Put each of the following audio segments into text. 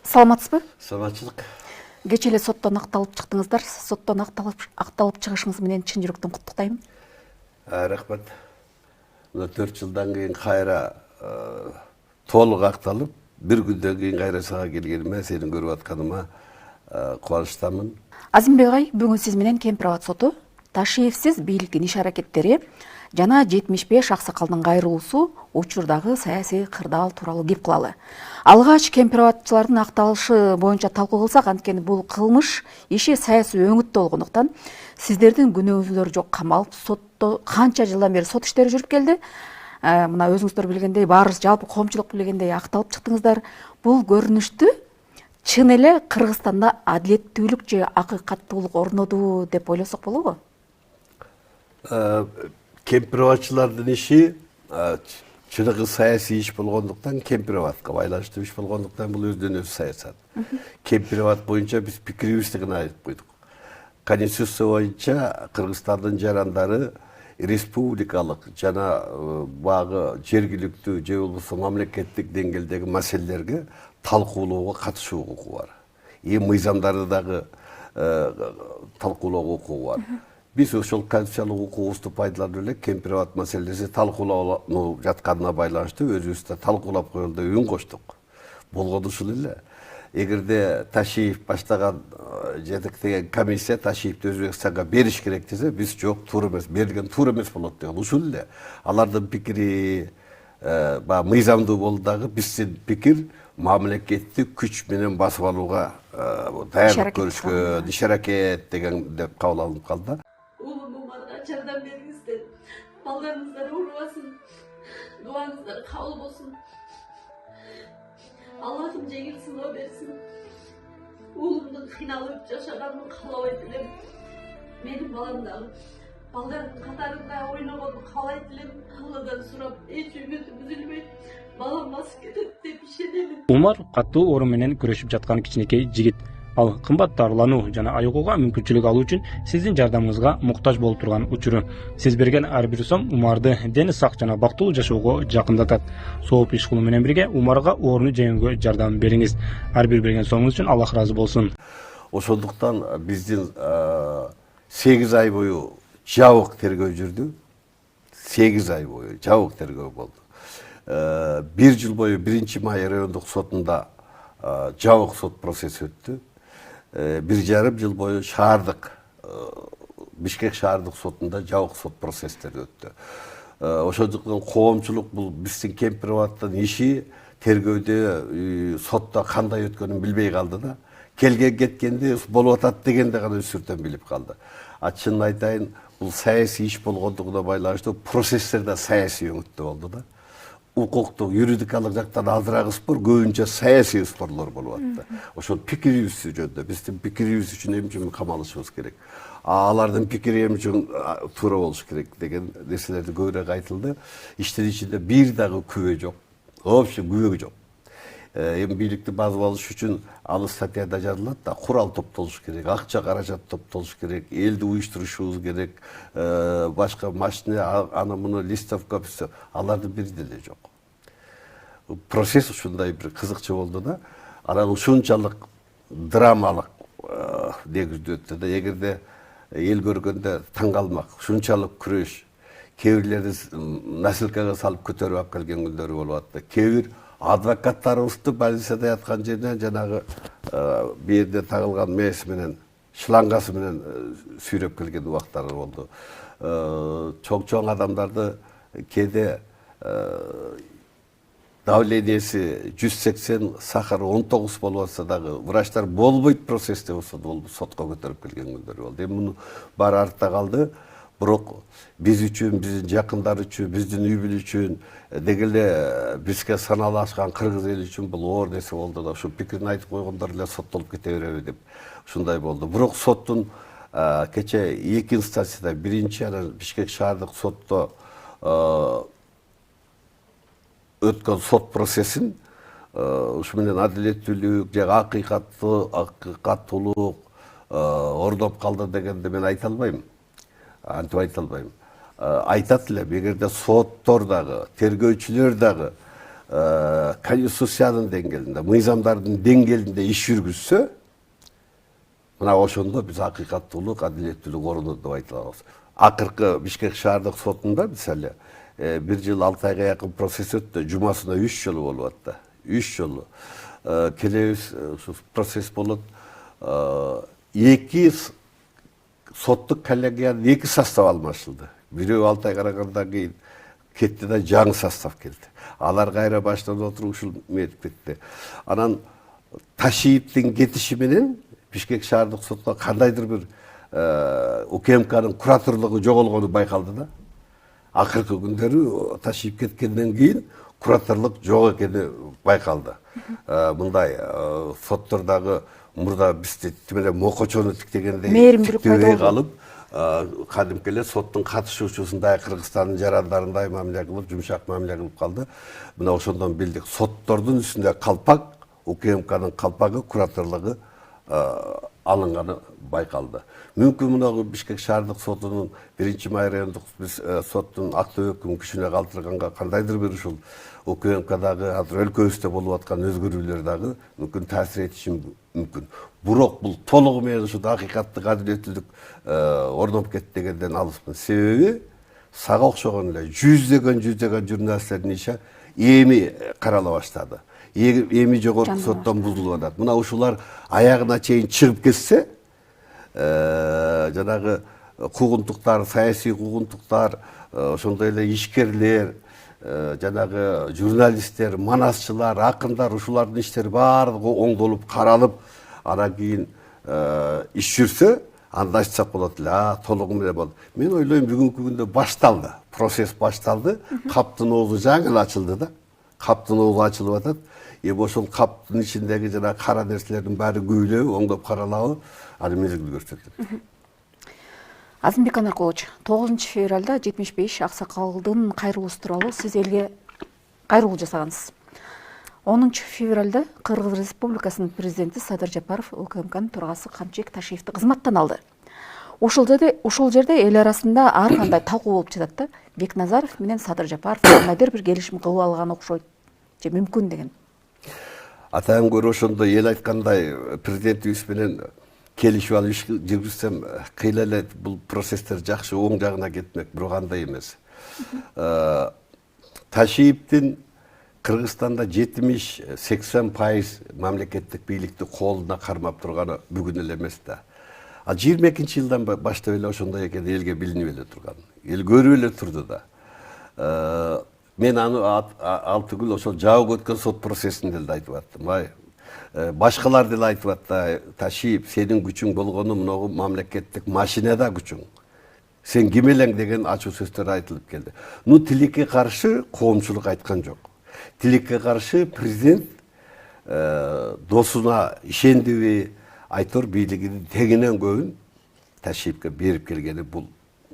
Саламатсызбы? Саламатчылык. Кече эле соттон акталып чыктыңыздар. Соттон акталып чыгышыңыз менен чын жүрөктөн куттуктайм. Рахмат. 4 жылдан кийин кайра толук акталып, бир күндөн кийин кайра сага келгениме, сени көрүп атканыма кубанычтамын. Азимбек агай, бүгүн сиз менен Кемпир Абад соту Ташиевсиз бийликтин иш-аракеттери жана 75 аксакалдын кайрылуусу учурдагы саясий кырдаал тууралуу кеп кылалы. Алгач Кемпир Абадчылардын акталышы боюнча талкуу кылсак, анткени бул кылмыш иши саясий өңүттө болгондуктан сиздердин күнөөңүздөр жок, камалып сотто канча жылдан бери сот иштери жүрүп келди. Мына өзүңүздөр билгендей, баарыбыз жалпы коомчулук билгендей акталып чыктыңыздар. Бул көрүнүштү чын эле Кыргызстанда адилеттүүлүк же акыйкаттуулук орноду деп ойлосок болобу? Кемпир Абадчылардын иши чыныгы саясий иш болгондуктан, Кемпир Абадка байланыштуу иш болгондуктан бул өзүнөн өзү саясат. Кемпир Абад боюнча биз пикирибизди гана айтып койдук. Конституция боюнча Кыргызстандын жарандары республикалык жана багы жергиликтүү же болбосо мамлекеттик деңгээлдеги маселелерге талкуулоого катышуу укугу бар. Мыйзамдарды дагы талкуулоого укугу бар. Биз ошол конституциялык укугубузду пайдаланып эле Кемпир Абад маселеси талкууланып жатканына байланыштуу өзүбүздө талкуулап коелу деп үн коштук. Болгону ушул эле. Эгерде Ташиев баштаган жетектеген комиссия Ташиевди Өзбекстанга бериш керек десе, биз жок, туура эмес, берилген туура эмес болот деген ушул эле. Алардын пикири мыйзамдуу болду дагы, биздин пикир мамлекетти күч менен басып алууга даярдык көрүшкөн, иш-аракет деген деп кабыл алынып калды. Улумумарга жардам бериңиздер. Балдарыңыздар урубасын. Дуаңыздар кабыл болсун. Аллахым жеңил сыноо берсин. Уулумдун кыйналып жашаганын каалабайт элем. Менин балам дагы балдардын катарында ойногонун каалайт элем. Алладан сурап, эч үмүтүм үзүлбөйт. Балам басып кетет деп ишенемин. Умар катуу орун менен күрөшүп жаткан кичинекей жигит. Ал кымбат дарылануу жана айыгууга мүмкүнчүлүк алуу үчүн сиздин жардамыңызга муктаж болуп турган учуру. Сиз берген ар бир сом Умарды дени сак жана бактылуу жашоого жакындатат. Сооп иш кылуу менен бирге Умарга орну жеңүүгө жардам бериңиз. Ар бир берген сомуңуз үчүн Аллах ыраазы болсун. Ошондуктан биздин 8 ай бою жабык тергөө жүрдү. 8 ай бою жабык тергөө болду. 1 жыл бою 1-май райондук сотунда жабык сот процесси өттү. 1,5 жыл бою шаардык Бишкек шаардык сотунда жабык сот процесстери өттү. Ошондуктан коомчулук бул биздин Кемпир Абадтын иши тергөөдө сотто кандай өткөнүн билбей калды да. Келген кеткенде болуп атат дегенде гана өсүртөн билип калды. Чынын айтайын, бул саясий иш болгондугуна байланыштуу процесстер да саясий өңүттө болду да. Укуктук, юридикалык жактан азыраак спор, көбүнчө саясий спорлор болуп атты. Ошол пикирибиз жөнүндө, биздин пикирибиз үчүн эмне үчүн камалышыбыз керек. Алардын пикири эмне үчүн туура болуш керек деген нерселерди көбүрөөк айтылды. Иштин ичинде бир дагы күбө жок. Вообще күбө жок. Эми бийликти басып алыш үчүн ал статьяда жазылат да, курал топтолуш керек, акча каражат топтолуш керек, элди уюштурушубуз керек, башка машина, аны муну листовка, алардын бири деле жок. Процесс ушундай бир кызыкчы болду да. Анан ушунчалык драмалык негизде өттү да. Эгерде эл көргөндө таң калмак, ушунчалык күрөш, кээ бирлерди насилкага салып көтөрүп алып келген күндөрү болуп атты. Кээ бир адвокаттарыбызды больницада яткан жерден жанагы бирде тагылган мээси менен, шлангасы менен сүйрөп келген убактары болду. Чоң адамдарды кээде давлениеси 180, сахары 19 болуп атса дагы врачтар болбойт процессте болсо сотко көтөрүп келген күндөр болду. Эми муну баары артта калды. Бирок биз үчүн, биздин жакындар үчүн, биздин үй бүлө үчүн, деги эле бизге санаалашкан кыргыз эли үчүн бул оор нерсе болду да. Ушу пикирин айтып койгондор эле соттолуп кете береби деп ушундай болду. Бирок соттун кече 2 инстанцияда, биринчи анан Бишкек шаардык сотто өткөн сот процессин ушу менен адилеттүүлүк же акыйкаттуулук орноп калды дегенди мен айта албайм. Антип айта албайм. Айтат элем, эгерде соттор дагы, тергөөчүлөр дагы конституциянын деңгээлинде, мыйзамдардын деңгээлинде иш жүргүзсө, мына ошондо биз акыйкаттуулук, адилеттүүлүк орнойт деп айта алабыз. Акыркы Бишкек шаардык сотунда мисалы 1 жыл 6 айга якын процесс өттү, жумасына 3 жолу болуп атты. 3 жолу. Келебиз процесс болот. 2 соттук коллегиянын 2 состав алмашылды. Бирөө 6 ай карагандан кийин кетти да жаңы состав келди. Алар кайра баштан отуруп ушул метип кетти. Анан Ташиевдин кетиши менен Бишкек шаардык сотуна кандайдыр бир УКМКнын кураторлугу жоголгону байкалды да. Акыркы күндөрү Ташиев кеткенден кийин кураторлук жок экени байкалды. Мындай соттордогу мурда бизде тимеле мокочону тиктегендей тиктебей калып, кадимки эле соттун катышуучусундай Кыргызстандын жарандарындай мамиле кылып, жумшак мамиле кылып калды. Мына ошондон билдик. Соттордун үстүндө калпак, УКМКнын калпагы, кураторлугу алынганы байкалды. Мүмкүн мына Бишкек шаардык сотунун 1-май райондук биз соттун актуу өкүмүн күчүнө калтырганга кандайдыр бир ушул УКМКдагы азыр өлкөбүздө болуп аткан өзгөрүүлөр дагы мүмкүн таасир этиши мүмкүн. Бирок бул толугу менен ушул акыйкаттык, адилеттүүлүк орноп кетти дегенден алыспын. Себеби сага окшогон эле жүздөгөн журналисттердин иши эми карала баштады. Эми жогорку соттон бузулуп атат. Мына ушулар аягына чейин чыгып кетсе, жанагы куугунтуктар, саясий куугунтуктар, ошондой эле ишкерлер, жанагы журналисттер, манасчылар, акындар, ушулардын иштери баардыгы оңдолуп, каралып, анан кийин иш жүрсө, анда айтсак болот эле, толугу менен болду. Мен ойлойм бүгүнкү күндө башталды, процесс башталды, каптын оозу жаңы эле ачылды да. Каптын оозу ачылып атат. Ошол каптын ичиндеги жана кара нерселердин баары көйлөбү, оңдоп каралабы, аны мезгил көрсөтөт. Азымбек Анаркулович, 9 февралда 75 аксакалдын кайрылуусу тууралуу сиз элге кайрылуу жасагансыз. 10 февралда Кыргыз Республикасынын президенти Садыр Жапаров УКМКнын төрагасы Камчыбек Ташиевди кызматтан алды. Ошол жерде эл арасында ар кандай талкуу болуп жатат да. Бекназаров менен Садыр Жапаров кандайдыр бир келишим кылып алган окшойт же мүмкүн деген. Атайын көрө ошондо эл айткандай президентибиз менен келишип алып иш жүргүзсөм кыйла эле бул процесстер жакшы оң жагына кетмек, бирок андай эмес. Ташиевдин Кыргызстанда 70-80% мамлекеттик бийликти колуна кармап турганы бүгүн эле эмес да. 22 жылдан баштап эле ошондой экен элге билинип эле турган. Эл көрүп эле турду да. Мен аны 6 күн ошол жабык өткөн сот процессинде эле айтып аттым. Башкалар деле айтып атты, Ташиев, сенин күчүң болгону мынагу мамлекеттик машинада күчүң. Сен ким элең деген ачуу сөздөр айтылып келди. Тилекке каршы коомчулук айткан жок. Тилекке каршы президент досуна ишендиби, айтор бийлигинин тегинен көбүн Ташиевке берип келгени бул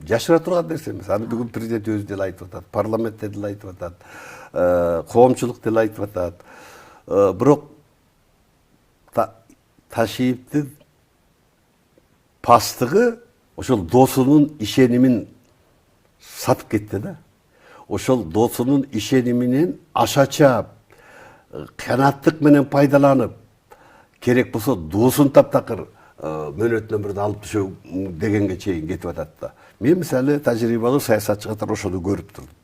жашыра турган нерсе эмес. Аны бүгүн президент өзү деле айтып атат, парламентте деле айтып атат, коомчулук деле айтып атат. Бирок Ташиевдин пастыгы ошол досунун ишенимин сатып кетти да. Ошол досунун ишениминен аша чаап, канаттык менен пайдаланып, керек болсо досун таптакыр мөөнөтүнөн бирди алып түшө дегенге чейин кетип атат да. Мен мисалы тажрыйбалуу саясатчы катары ошону көрүп турдум,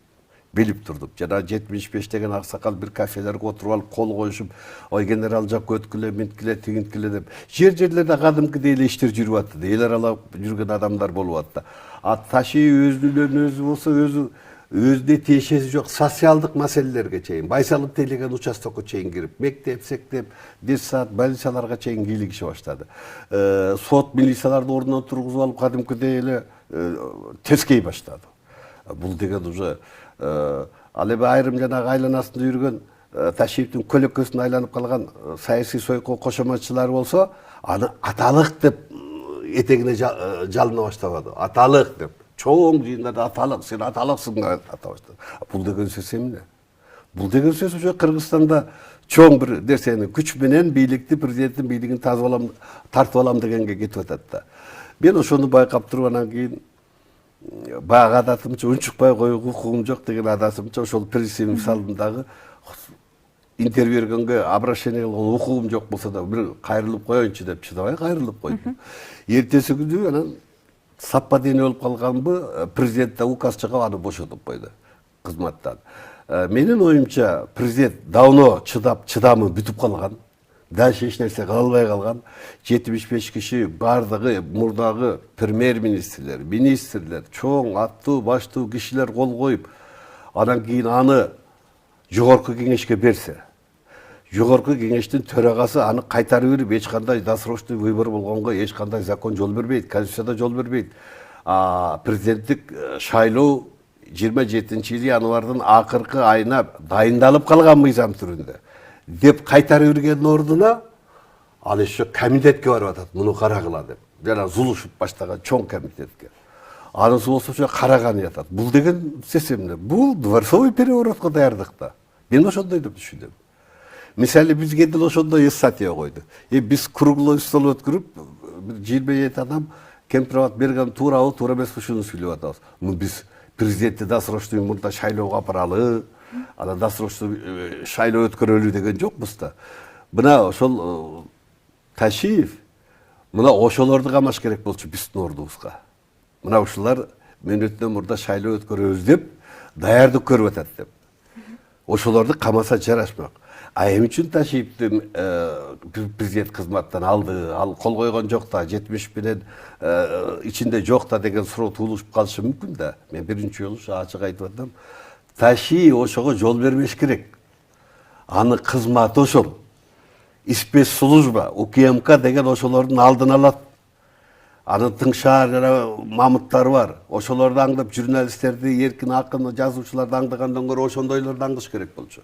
билип турдум. Жана 75 деген аксакал бир кафелерге отуруп алып кол коюшуп, ой генерал жакка өткүлө, минткиле, тигинткиле деп жерлерде кадимкидей эле иштер жүрүп атты. Эл аралап жүргөн адамдар болуп атты. Ташиев өзүнүн өзү болсо өзүнө тиешеси жок социалдык маселелерге чейин, байсалып тейлеген участокко чейин кирип, мектеп, сектеп, детсад, больницаларга чейин кийлигише баштады. Сот, милицияларды ордунан тургузуп алып, кадимкидей эле тескей баштады. Бул деген уже ал эми айрым жанагы айланасында жүргөн Ташиевдин көлөкөсүнө айланып калган саясий сойкоо кошоматчылар болсо, аны аталык деп этегине жалына баштабады. Аталык деп. Чоң жыйындарда аталык, сен аталыксың ата баштады. Бул деген сөз эмне? Бул деген сөз уже Кыргызстанда чоң бир нерсени күч менен бийликти, президенттин бийлигин тартып алам дегенге кетип атат да. Мен ошону байкап туруп анан кийин баягы адатымча унчукпай коюуга укугум жок деген адатымча ошол принцибим салдым дагы интервью бергенге обращение кылган укугум жок болсо да бир кайрылып коеюнчу деп чыдабай кайрылып койдум. Эртеси күнү анан совпадение болуп калганбы, президент да указ чыгып аны бошотуп койду кызматтан. Менин оюмча президент давно чыдамы бүтүп калган. Дальше эч нерсе кыла албай калган. 75 киши бардыгы мурдагы премьер-министрлер, министрлер, чоң аттуу, баштуу кишилер кол коюп, анан кийин аны жогорку кеңешке берсе, жогорку кеңештин төрагасы аны кайтарып берип, эч кандай досрочный выбор болгонго эч кандай закон жол бербейт, конституцияда жол бербейт. Президенттик шайлоо 27 январдын акыркы айына дайындалып калган мыйзам түрүндө деп кайтарып бергендин ордуна ал еще комитетке барып атат, муну карагыла деп. Жана Зулушев баштаган чоң комитетке. Анысы болсо ушу караган жатат. Бул деген сесемне, бул дворцовый переворотко даярдыкта. Мен ошондой деп түшүнөм. Мисалы бизге деле ошондой статья койду. Биз круглый стол өткөрүп, 27 адам кемпирабад берген туурабы, туура эмеспи ушуну сүйлөп атабыз. Биз президентти досрочный мурда шайлоого апаралы, анан досрочный шайлоо өткөрөлү деген жокпуз да. Мына ошол Ташиев мына ошолорду камаш керек болчу биздин ордубузга. Мына ушулар мөөнөтүнөн мурда шайлоо өткөрөбүз деп даярдык көрүп атат деп. Ошолорду камаса жарашмак. Эмне үчүн Ташиевди президент кызматтан алды, ал кол койгон жок да, 70 менен ичинде жок да деген суроо туулушуп калышы мүмкүн да. Мен биринчи жолу ачык айтып атам. Ташиев ошого жол бербеш керек. Аны кызматы ошол. Спецслужба, УКМК деген ошолордун алдын алат. Анын тыңшаар жана мамыттары бар. Ошолорду аңдап журналисттерди, эркин акын жазуучуларды аңдагандан көрө ошондойлорду аңдыш керек болчу.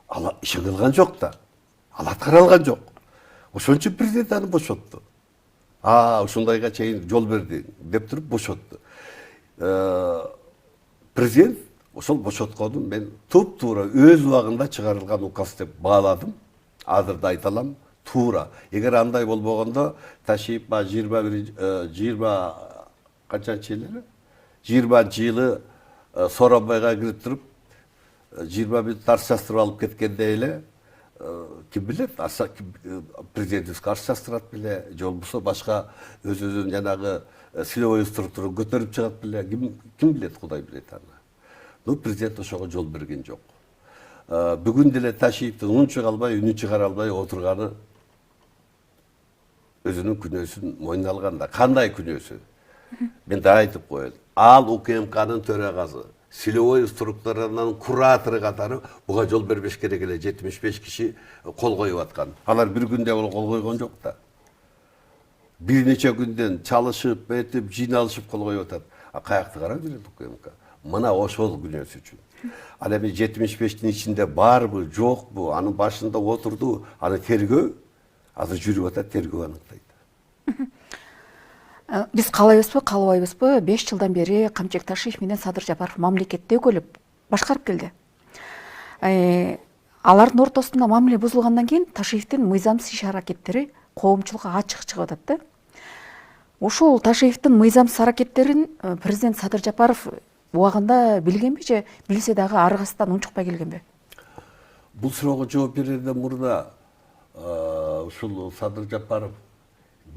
Ал ишин кылган жок да. Ал аткара алган жок. Ошон үчүн президент аны бошотту. Ушундайга чейин жол берди деп туруп бошотту. Президент ошол бошотконун мен туп-туура өз убагында чыгарылган указ деп бааладым. Азыр да айта алам, туура. Эгер андай болбогондо Ташиев 20 канчанчы эле? 20-жылы Сооронбайга кирип туруп 20 арыз жаздырып алып кеткенде эле ким билет, президентибизге арыз жаздырат беле, же болбосо башка өзүнүн жанагы силовой структураны көтөрүп чыгат беле, ким билет, Кудай билет аны. Президент ошого жол берген жок. Бүгүн деле Ташиевдин үн чыга албай, үнү чыгара албай отурганы өзүнүн күнөөсүн мойнуна алган да. Кандай күнөөсү? Мен да айтып коеюн. Ал УКМКнын төрагасы, силовой структуранын куратору катары буга жол бербеш керек эле, 75 киши кол коюп аткан. Алар бир күндө кол койгон жок да. Бир нече күндөн чалышып, этип, жыйналышып кол коюп атат. Каякты карап жүрөт УКМК. Мына ошол күнөөсү үчүн. Ал эми 75-тин ичинде барбы, жокпу, анын башында отурду, аны тергөө азыр жүрүп атат, тергөө аныктайт. Биз каалайбызбы, каалабайбызбы, 5 жылдан бери Камчек Ташиев менен Садыр Жапаров мамлекетти өкөлүп башкарып келди. Алардын ортосунда мамиле бузулгандан кийин Ташиевдин мыйзамсыз иш-аракеттери коомчулукка ачык чыгып атат да. Ушул Ташиевдин мыйзамсыз аракеттерин президент Садыр Жапаров убагында билгенби же билсе дагы аргасынан унчукпай келгенби? Бул суроого жооп берерден мурда ушул Садыр Жапаров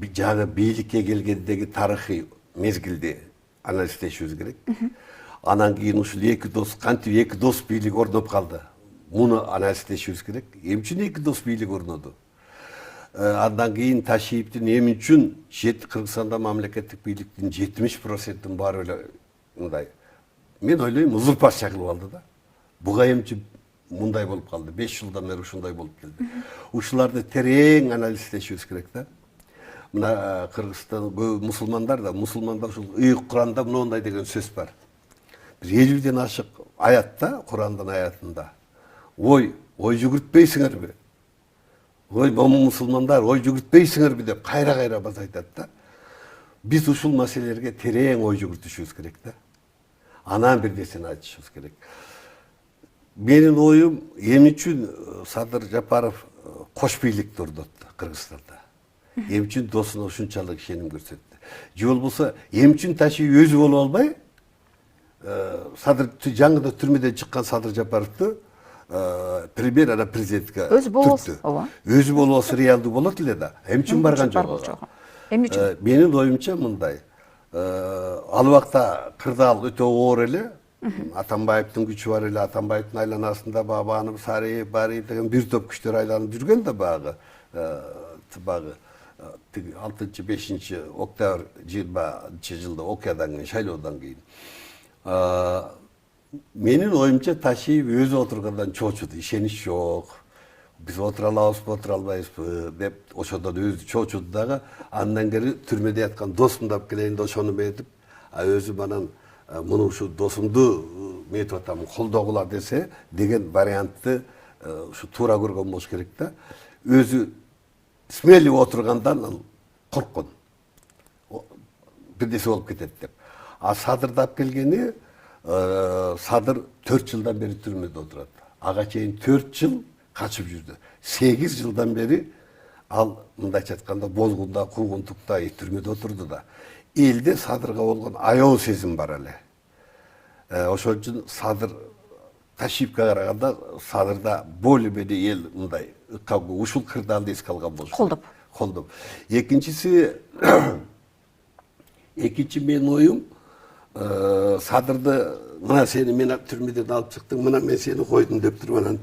жаңы бийликке келгендеги тарыхый мезгилди анализдешибиз керек. Анан кийин ушул эки дос, кантип эки дос бийлик орноп калды? Муну анализдешибиз керек. Эмне үчүн эки дос бийлик орноду? Андан кийин Ташиевдин эмне үчүн Кыргызстанда мамлекеттик бийликтин 70%-ин баары эле мындай. Мен ойлойм, узурпация кылып алды да. Буга эмчи мындай болуп калды? 5 жылдан бери ушундай болуп келди. Ушуларды терең анализдешибиз керек да. Мына Кыргызстан мусулмандар ушул ыйык Куранда мындай деген сөз бар. Бир 50ден ашык аятта, Курандын аятында. Ой жүгүртпейсиңерби? Ой, мусулмандар, ой жүгүртпейсиңерби деп кайра баз айтат да. Биз ушул маселелерге терең ой жүгүртүшүбүз керек да. Анан бир нерсени айтышыбыз керек. Менин оюм, эмне үчүн Садыр Жапаров кош бийликти орнотду Кыргызстанда? Эмне үчүн досуна ушунчалык ишеним көрсөттү? Же болбосо эмне үчүн Ташиев өзү болуп албай, Садыр жаңыда түрмөдөн чыккан Садыр Жапаровду премьер ана президентке Өзі болсы, түртті. ооба. Өзі болсы реалдуу болот эле да. Эмне үчүн барган жок? Эмне үчүн? Менин оюмча мындай. Ал убакта кырдаал өтө оор эле. Атамбаевдин күчү бар эле, Атамбаевдин айланасында Бабанов, Сарыев, Бариев деген бир топ күчтөр айланып жүргөн да багы. 6-5 октябрь 20-жылда окуядан кийин, шайлоодон кийин. Менин оюмча Ташиев өзү отургандан чоочуду, ишенич жок. Биз отура алабызбы, отура албайбызбы деп ошодон өзү чоочуду дагы. Андан кери түрмөдө яткан досумду алып келейин деп ошону метип, өзү манан муну ушу досумду метип атам, колдогула десе деген вариантты ушу туура көргөн болуш керек да. Өзү смелип отургандан корккон. Бирдесе болуп кетет деп. А Садырды алып келгени, Садыр 4 жылдан бери түрмөдө отурат. Ага чейин 4 жыл качып жүрдү. 8 жылдан бери ал мындайча айтканда бозгунда, кургунтукта түрмөдө отурду да. Элде Садырга болгон аял сезим бар эле. Ошол үчүн Садыр Ташиевке караганда Садырда более менее эл мындай ушул кырдаалды эске алган болуш. Колдоп. Экинчи менин оюм, Садырды мына сени мен түрмөдөн алып чыктым, мына мен сени койдум деп туруп анан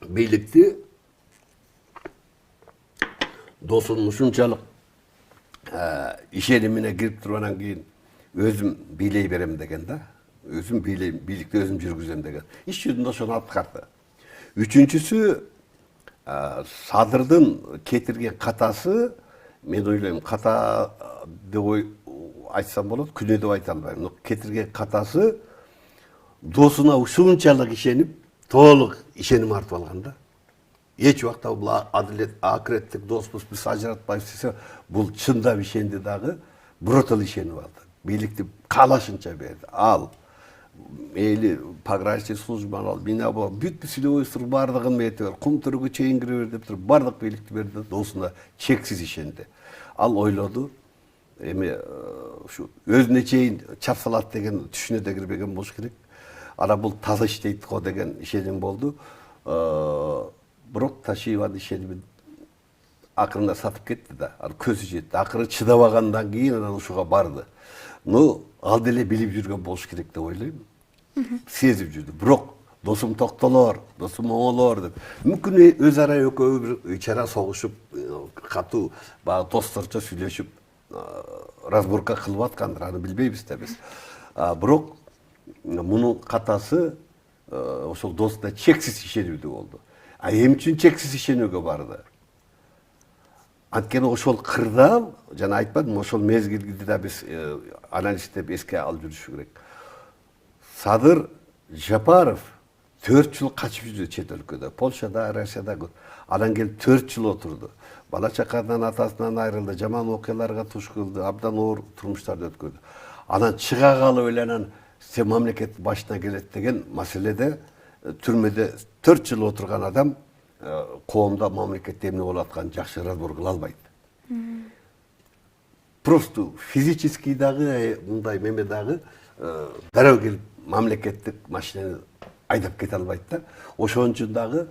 бийликти досунун ушунчалык ишенимине кирип туруп анан кийин өзүм бийлей берем деген да. Өзүм бийлейм, бийликти өзүм жүргүзөм деген. Иш жүзүндө ошону аткарды. Үчүнчүсү, Садырдын кетирген катасы, мен ойлойм, ката деп айтсам болот, күнөө деп айта албайм. Кетирген катасы досуна ушунчалык ишенип, толук ишеним артып алган да. Эч убакта бул адилет, акыреттик доспуз, биз ажыратпайбыз десе, бул чындап ишенди дагы, биротоло ишенип алды. Бийликти каалашынча берди. Ал мейли пограничный службаны ал, бина бол, бүт силовойстур бардыгын метибер, кум-түрүгү чейин кире бер деп туруп, бардык бийликти берди, досуна чексиз ишенди. Ал ойлоду, эми ушу өзүнө чейин чапсалат деген түшүнө да кирбеген болуш керек. Ана бул таза иштейт го деген ишеним болду. Бирок Ташиевдин ишенимин акырында сатып кетти да. Ал көзү жетти. Акыры чыдабагандан кийин анан ушуга барды. Ал деле билип жүргөн болуш керек деп ойлойм. Сезип жүрдү. Бирок досум токтолор, досум оңолор деп. Мүмкүн өз ара экөө бир ичара согушуп, катуу баягы досторчо сүйлөшүп, разборка кылып аткандыр, аны билбейбиз да биз. Бирок мунун катасы ошол досуна чексиз ишенүүдө болду. Эмне үчүн чексиз ишенүүгө барды? Анткени ошол кырдаал, жана айтпадым, ошол мезгилди да биз анализдеп эске алып жүрүшү керек. Садыр Жапаров 4 жыл качып жүрдү чет өлкөдө, Польшада, Россияда. Анан келип 4 жыл отурду. Бала чакадан, атасынан айрылды, жаман окуяларга туш кылды, абдан оор турмуштарды өткөрдү. Анан чыга калып эле анан сен мамлекет башына келет деген маселеде түрмөдө 4 жыл отурган адам коомдо мамлекетте эмне болуп атканын жакшы разбор кыла албайт. Просто физически дагы, мындай меме дагы дароо келип мамлекеттик машинени айдап кете албайт да. Ошон үчүн дагы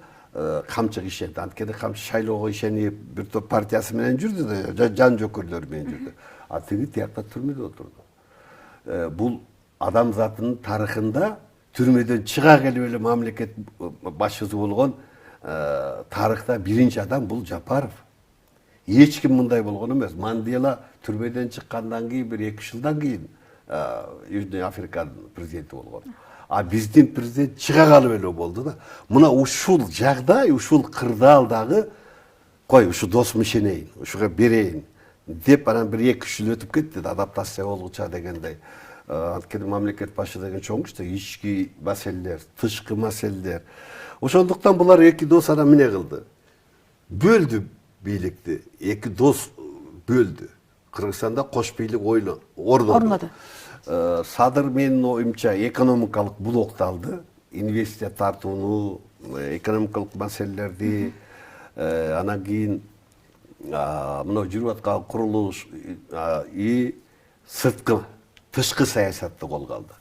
камчык ишенди. Анткени камчы шайлоого ишенип, бир топ партиясы менен жүрдү да, жан жокөрлөр менен жүрдү. А тиги тиякта түрмөдө отурду. Бул адамзаттын тарыхында түрмөдөн чыга келип эле мамлекет башчысы болгон тарыхта биринчи адам бул Жапаров. Эч ким мындай болгон эмес. Мандела түрмөдөн чыккандан кийин бир 2 жылдан кийин Южный Африканын президенти болгон. А биздин президент чыга калып эле болду да. Мына ушул жагдай, ушул кырдаалдагы кой, ушу досум ишенейин, ушуга берейин деп анан бир 2 жыл өтүп кетти да, адаптация болгуча дегендей. Анткени мамлекет башы деген чоң иште, ички маселелер, тышкы маселелер. Ошондуктан булар 2 дос анан эмне кылды? Бөлдү бийликти. 2 дос бөлдү. Кыргызстанда кош бийлик орноду. Садыр менин оюмча экономикалык блокду алды. Инвестиция тартууну, экономикалык маселелерди, анан кийин мына жүрүп аткан курулуш и сырткы, тышкы саясатты колго алды.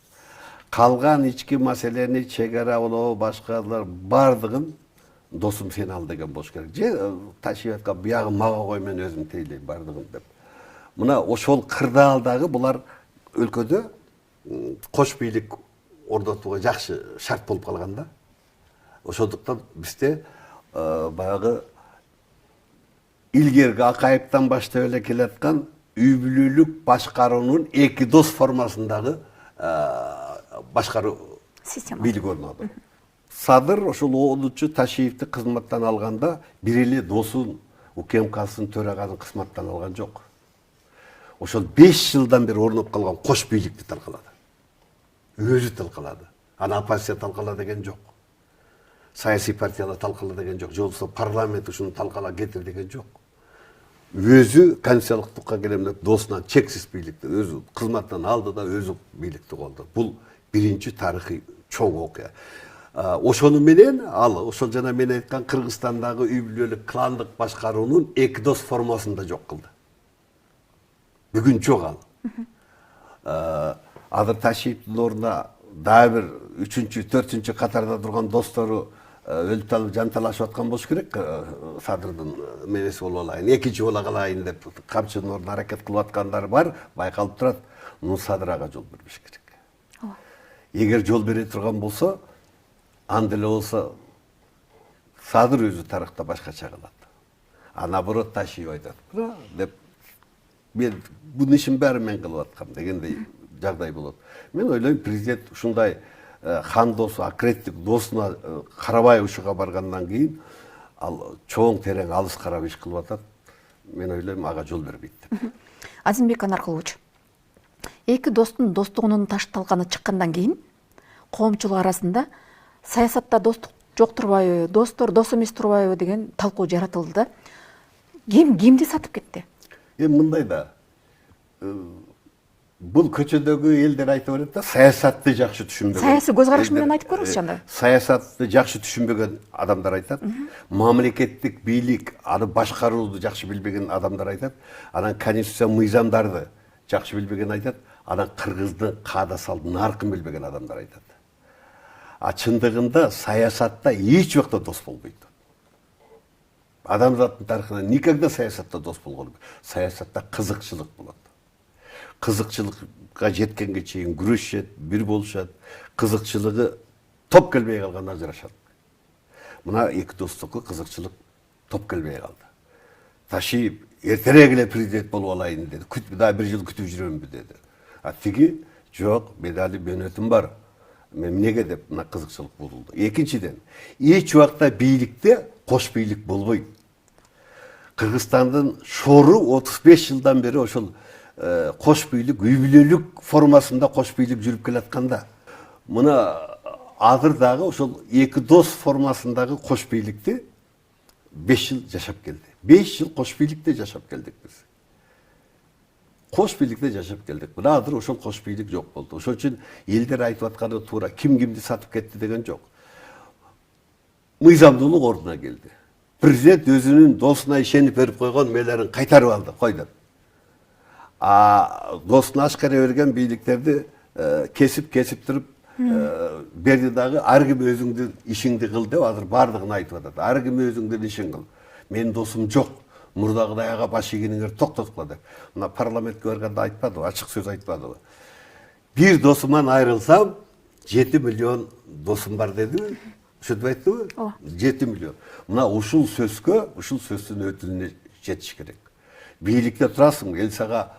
Қалған ички маселени чегара болобу башкалар бардыгын досум сен ал деген болуш керек. Же ташып аткан биягы мага кой мен өзүм тейлейм бардыгын деп. Мына ошол кырдаалдагы булар өлкөдө кош бийлик орнотууга жакшы шарт болуп калган да. Ошондуктан бизде баягы илгерки Акаевден баштап эле келаткан үй бүлөлүк башкаруунун эки дос формасындагы башкаруу Система. бийлик орноду. Садыр ошол 10-чу Ташиевди кызматтан алганда бир эле досун УКМКнын төраганын кызматтан алган жок. Ошол 5 жылдан бери орноп калган кош бийликти талкалады. Өзү талкалады. Аны оппозиция талкала деген жок. Саясий партиялар талкала деген жок. Же болбосо парламент ушуну талкала кетир деген жок. Өзү конституциялыктыкка келем деп досунан чексиз бийликти өзү кызматтан алды да өзү бийликти колду. Бул биринчи тарыхый чоң окуя. Ошону менен ал ошол жана мен айткан Кыргызстандагы үй бүлөлүк кландык башкаруунун эки дос формасында жок кылды. Бүгүн жок ал. Азыр Ташиевдин ордуна дагы бир 3-чү, 4-чү катарда турган достору өлүп талып жанталашып аткан болуш керек. Садырдын менеси болуп алайын, экинчи боло калайын деп камчынын ордуна аракет кылып аткандар бар, байкалып турат. Муну Садыр ага жол бербеш керек. Эгер жол бере турган болсо, анда эле болсо Садыр өзү тарыхта башкача калат. А наоборот Ташиев айтат. Деп мен бунун ишин баары мен кылып аткам дегендей жагдай болот. Мен ойлойм президент ушундай хан досу, акыреттик досуна карабай ушуга баргандан кийин ал чоң терең алыс карап иш кылып атат. Мен ойлойм ага жол бербейт деп. Азимбек Анаркулович, эки достун достугунун ташталганы чыккандан кийин коомчулук арасында саясатта достук жок турбайбы, достор дос эмес турбайбы деген талкуу жаратылды да. Ким кимди сатып кетти? Мындай да. Бул көчөдөгү элдер айтып берет да, саясатты жакшы түшүнбөгөн. Саясий көз караш менен айтып көрүңүзчү анда. Саясатты жакшы түшүнбөгөн адамдар айтат. Мамлекеттик бийлик, аны башкарууду жакшы билбеген адамдар айтат. Анан конституция мыйзамдарды жакшы билбеген айтат. Анан кыргыздын каада салдын наркын билбеген адамдар айтат. А чындыгында саясатта эч убакта дос болбойт. Адамзаттын тарыхында никогда саясатта дос болгон жок. Саясатта кызыкчылык болот. Кызыкчылыкка жеткенге чейин күрөшөт, бир болушат. Кызыкчылыгы топ келбей калганда ажырашат. Мына эки достукка кызыкчылык топ келбей калды. Ташиев эртерээк эле президент болуп алайын деди. Да бир жыл күтүп жүрөмбү деди. А тиги жок, медали бөнөтүм бар. Мен эмнеге деп мына кызыкчылык болду. Экинчиден, эч убакта бийликте кош бийлик болбойт. Кыргызстандын шору 35 жылдан бери ошол кош бийлик, үй бүлөлүк формасында кош бийлик жүрүп келатканда, мына азыр дагы ошол эки дос формасындагы кош бийликти 5 жыл жашап келди. 5 жыл кош бийликте жашап келдик биз. Кош бийликте жашап келдик. Мына азыр ошол кош бийлик жок болду. Ошол үчүн элдер айтып атканы туура, ким кимди сатып кетти деген жок. Мыйзамдуулук ордуна келди. Президент өзүнүн досуна ишенип берип койгон мелерин кайтарып алды, койду. А досуна ашкара берген бийликтерди кесип туруп берди дагы ар ким өзүңдүн ишиңди кыл деп азыр бардыгын айтып атат. Ар ким өзүңдүн ишин кыл. Менин досум жок. Мурдагыдай ага баш ийгениңерди токтоткула деп. Мына парламентке барганда айтпадыбы, ачык сөз айтпадыбы. Бир досуман айрылсам 7 миллион досум бар дедиби? Ошентип айтты? 7 миллион. Мына ушул сөзгө, ушул сөздүн өтүнүнө жетиш керек. Бийликте турасың, эл сага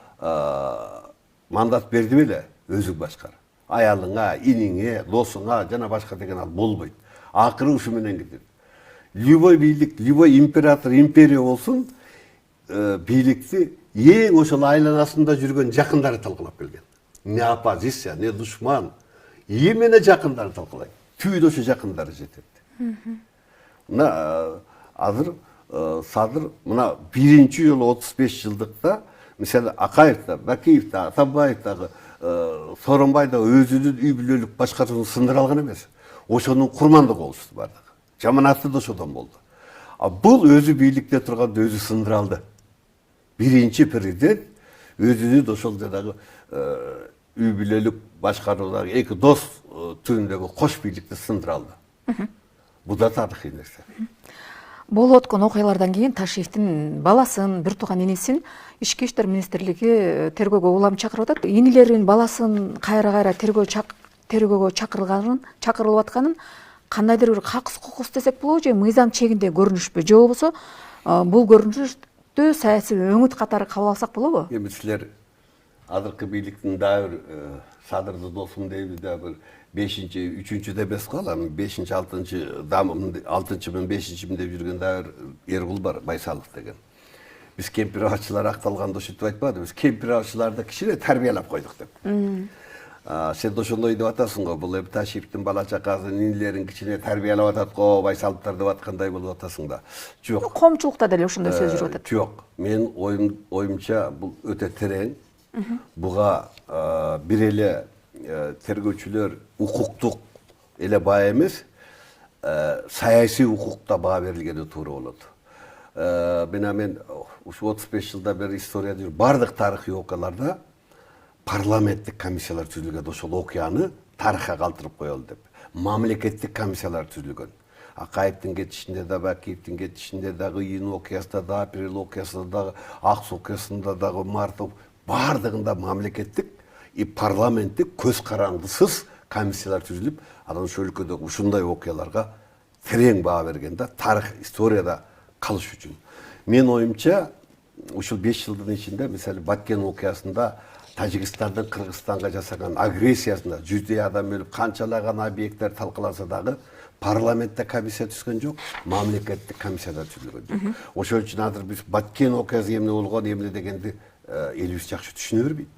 мандат берди беле, өзүң башкар. Аялыңа, иниңе, досуңа жана башка деген ал болбойт. Акыры ушу менен кетет. Любой бийлик, любой император, империя болсун, бийликти эң ошол айланасында жүргөн жакындары талкалап келген. Не оппозиция, не душман, эмне жакындары талкалайт. Түйдө ошо жакындары жетет. Мына азыр Садыр мына биринчи жолу 35 жылдыкта, мисалы Акаевда, Бакиевда, Атамбаевдагы, Сооронбайда өзүнүн үй бүлөлүк башкарууну сындыра алган эмес. Ошонун курмандыгы болушту бардыгы. Жаманаты да ошодон болду. А бул өзү бийликте турганда өзү сындыра алды. Биринчи президент өзүнүн ошол жанагы үй бүлөлүк başkaruudагы эки дос түрүндөгү кош бийликти сындыра алды. Бул да тарыхый нерсе. Болуп өткөн окуялардан кийин Ташиевдин баласын, бир тууган инисин Ички иштер министрлиги тергөөгө улам чакырып атат. Инилерин баласын кайра тергөөгө чакырылып атканын кандайдыр бир хаксыз кукус десек болобу же мыйзам чегинде көрүнүшпү же болбосо бул көрүнүштү саясий өңүт катары кабыл алсак болобу? Эми силер азыркы бийликтин дагы бир садырды досум дейбиз да бир 3-чү демес го ал, 5-6-чы дамым 6-чымын 5-чимин деп жүргөн дагы бир Эргул бар, Байсалов деген. Биз кемпир ачылар акталганда ошентип айтпады, биз кемпир ачыларды кичине тарбиялап койдук деп. Сен ошондой деп атасың го, бул Ташиевдин бала чакасын, инилерин кичине тарбиялап атат го, Байсаловдор деп аткандай болуп атасың да. Жок. Коомчулукта деле ошондой сөз жүрүп атат. Жок. Мен оюмча бул өтө терең. Буга бир эле тергөөчүлөр укуктук эле баа эмес, саясий укукта баа берилгени туура болот. Мен ушу 35 жылда бери историяда жүрүп, бардык тарыхый окуяларда парламенттик комиссиялар түзүлгөн, ошол окуяны тарыхка калтырып коелу деп. Мамлекеттик комиссиялар түзүлгөн. Акаевдин кетишинде да, Бакиевдин кетишинде дагы, июнь окуясында да, апрель окуясында дагы, ак суу окуясында дагы, мартов бардыгында мамлекеттик и парламенттик көз карандысыз комиссиялар түзүлүп, анан ошол өлкөдө ушундай окуяларга терең баа берген да, тарых, историяда калыш үчүн. Мен оюмча, ушул 5 жылдын ичинде, мисалы Баткен окуясында Тажикстандын Кыргызстанга жасаган агрессиясында жүздөй адам өлүп, канчалаган объекттер талкаланса дагы парламентте комиссия түзгөн жок, мамлекеттик комиссиялар түзүлгөн жок. Ошол үчүн азыр биз Баткен окуясы эмне болгон, эмне дегенди элибиз жакшы түшүнө бербейт.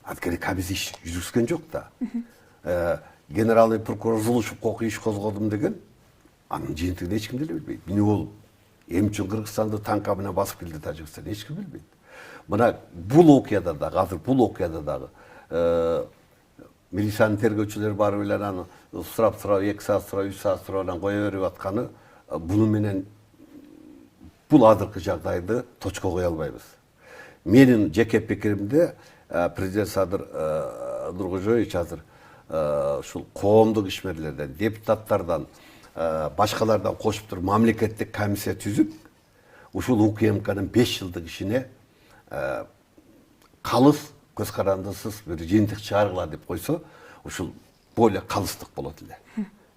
Анткени комиссия иш жүргүзгөн жок да. Генеральный прокурор Зулушев кокуй иш козгодум деген, анын жыйынтыгын эч ким деле билбейт. Эмне болуп? Эми үчүн Кыргызстанды танка менен басып келди Тажикстан, эч ким билбейт. Мына бул окуяда дагы, азыр бул окуяда дагы милициянын тергөөчүлөрү барып эле аны сурап 2 саат сурап, 3 саат сурап анан кое берип атканы, буну менен бул азыркы жагдайды точко кое албайбыз. Менин жеке пикиримде президент Садыр Нуркожоевич азыр ушул коомдук ишмерлерден, депутаттардан, башкалардан кошуп туруп мамлекеттик комиссия түзүп, ушул УКМКнын 5 жылдык ишине калыс, көз карандысыз бир жыйынтык чыгаргыла деп койсо, ушул более калыстык болот эле.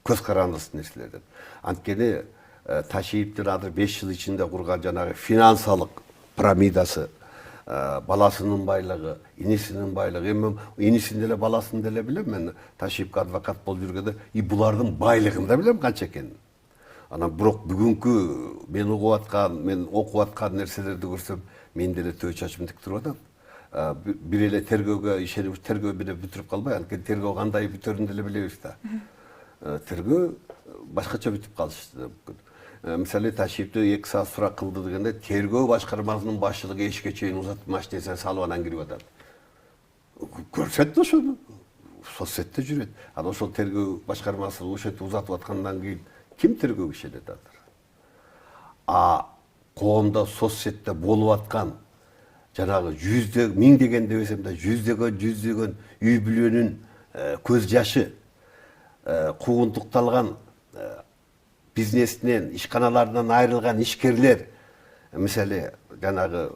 Көз карандысыз нерселерден. Анткени Ташиевдин азыр 5 жыл ичинде курган жанагы финансалык пирамидасы, баласынын байлыгы, инисинин байлыгы, эми инисин деле баласын деле билем, мен Ташиевге адвокат болуп жүргөндө, и булардын байлыгын да билем канча экенин. Анан бирок бүгүнкү мен окуп аткан нерселерди көрсөм, мен деле төө чачым тик туруп атат. Бир эле тергөөгө ишенип, тергөө менен бүтүрүп калбай, анткени тергөө кандай бүтөрүн деле билебиз да. Тергөө башкача бүтүп калышы мүмкүн. Мисалы Ташиевди 2 саат сурак кылды дегенде, тергөө башкармасынын башчылыгы эшикке чейин узатып машинесин салып анан кирип атат. Көрсөттү ошону. Соцсетте жүрөт. Анан ошол тергөө башкармасы ошентип узатып аткандан кийин ким тергөөгө ишенет азыр? Коомдо соцсетте болуп аткан жанагы жүздөгөн, миңдеген деп эсем да, жүздөгөн үй бүлөнүн көз жашы, куугунтукталган бизнесинен, ишканаларынан айрылган ишкерлер, мисалы жанагы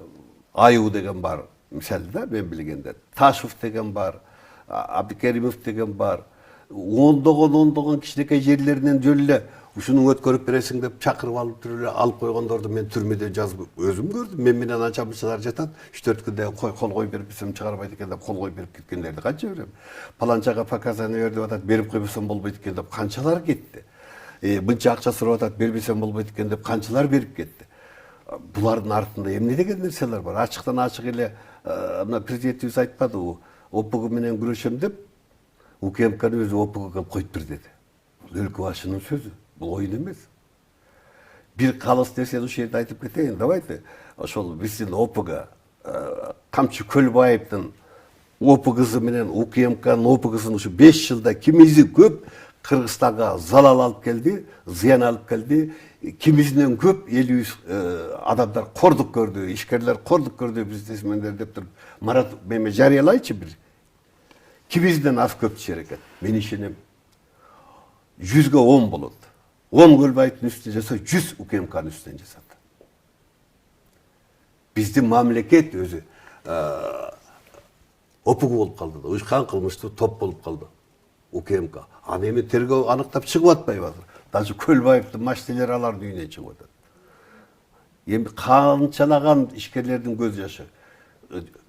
Аю деген бар, мисалы да мен билгенде, Ташев деген бар, Абдикеримов деген бар, ондогон кичинекей жерлеринен жөн эле ушуну өткөрүп бересиң деп чакырып алып туруп эле алып койгондорду мен түрмөдө жазып өзүм көрдүм. Мен менен анча мынчалар жатат, 3-4 күндө кол коюп берип берсем чыгарбайт экен деп кол коюп берип кеткендерди канча берем. Паланчага показания бер деп атат, берип койбосом болбойт экен деп канчалар кетти. Мынча акча сурап атат, бербесем болбойт экен деп канчалар берип кетти. Булардын артында эмне деген нерселер бар? Ачыктан ачык эле мына президентибиз айтпадыбы, ОПГ менен күрөшөм деп УКМКны өзү ОПГ кылып коюп бер деди. Бул өлкө башынын сөзү. Бул оюн эмес. Бир калыс нерсени ушул жерде айтып кетейин. Давайте ошол биздин ОПГ Камчы Көлбаевдин ОПГсы менен УКМКнын ОПГсын ушу 5 жылда кимизи көп Кыргызстанга залал алып келди, зыян алып келди. Кимизинен көп элибиз адамдар кордук көрдү, ишкерлер кордук көрдү, бизнесмендер деп туруп Марат меме жарыялайчы бир. Кибизден аз көп түшер экен. Мен ишенем. 100ге 10 болот. 10 Көлбаевдин үстүнө жаса, 100 УКМКнын үстүнө жасат. Биздин мамлекет өзү опугу болуп калды да, уюшкан кылмыштуу топ болуп калды. УКМК. Аны эми тергөө аныктап чыгып атпайбы азыр. Даже Көлбаевдин маштелери алардын үйүнөн чыгып атат. Эми канчалаган ишкерлердин көз жашы.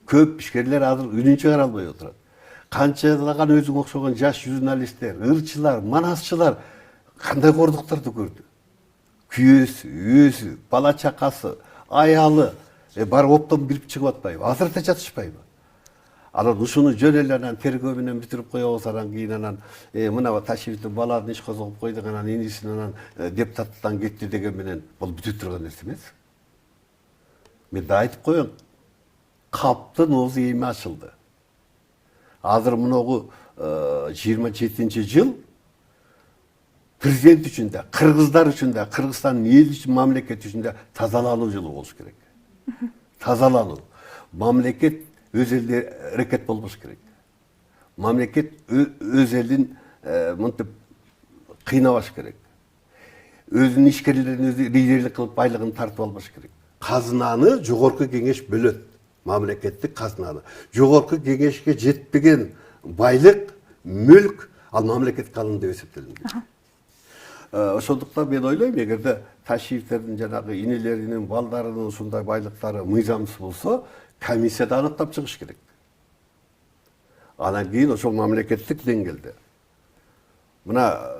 Көп ишкерлер азыр үнүн чыгара албай отурат. Канчалаган өзүңө окшогон жаш журналисттер, ырчылар, манасчылар кандай кордуктарды көрдү. Күйөөсү, өзү, бала чакасы, аялы бар оптон бирип чыгып атпайбы? Азыр да жатышпайбы? Анан ушуну жөн эле анан тергөө менен бүтүрүп коебуз, анан кийин анан мына Ташиевдин баланы иш козгоп койдук, анан инисин анан депутаттан кетти деген менен бул бүтүп турган нерсе эмес. Мен да айтып коеюн, каптын оозу эми ачылды. Азыр муногу 27-жыл президент үчүн да, кыргыздар үчүн да, Кыргызстандын эл үчүн, мамлекет үчүн да тазалануу жылы болуш керек. Тазалануу. Мамлекет өз элде рекет болбош керек. Мамлекет өз элин мынтип кыйнабаш керек. Өзүнүн ишкерлерин өзү лидерлик кылып байлыгын тартып албаш керек. Казынаны жогорку кеңеш бөлөт. Мамлекеттик казынаны. Жогорку кеңешке жетпеген байлык, мүлк ал мамлекетке алынды деп эсептелинди. Ошондуктан мен ойлойм, эгерде Ташиевдердин жанагы инелеринин, балдарынын ушундай байлыктары мыйзамсыз болсо, комиссияда аныктап чыгыш керек. Анан кийин ошол мамлекеттик деңгээлде. Мына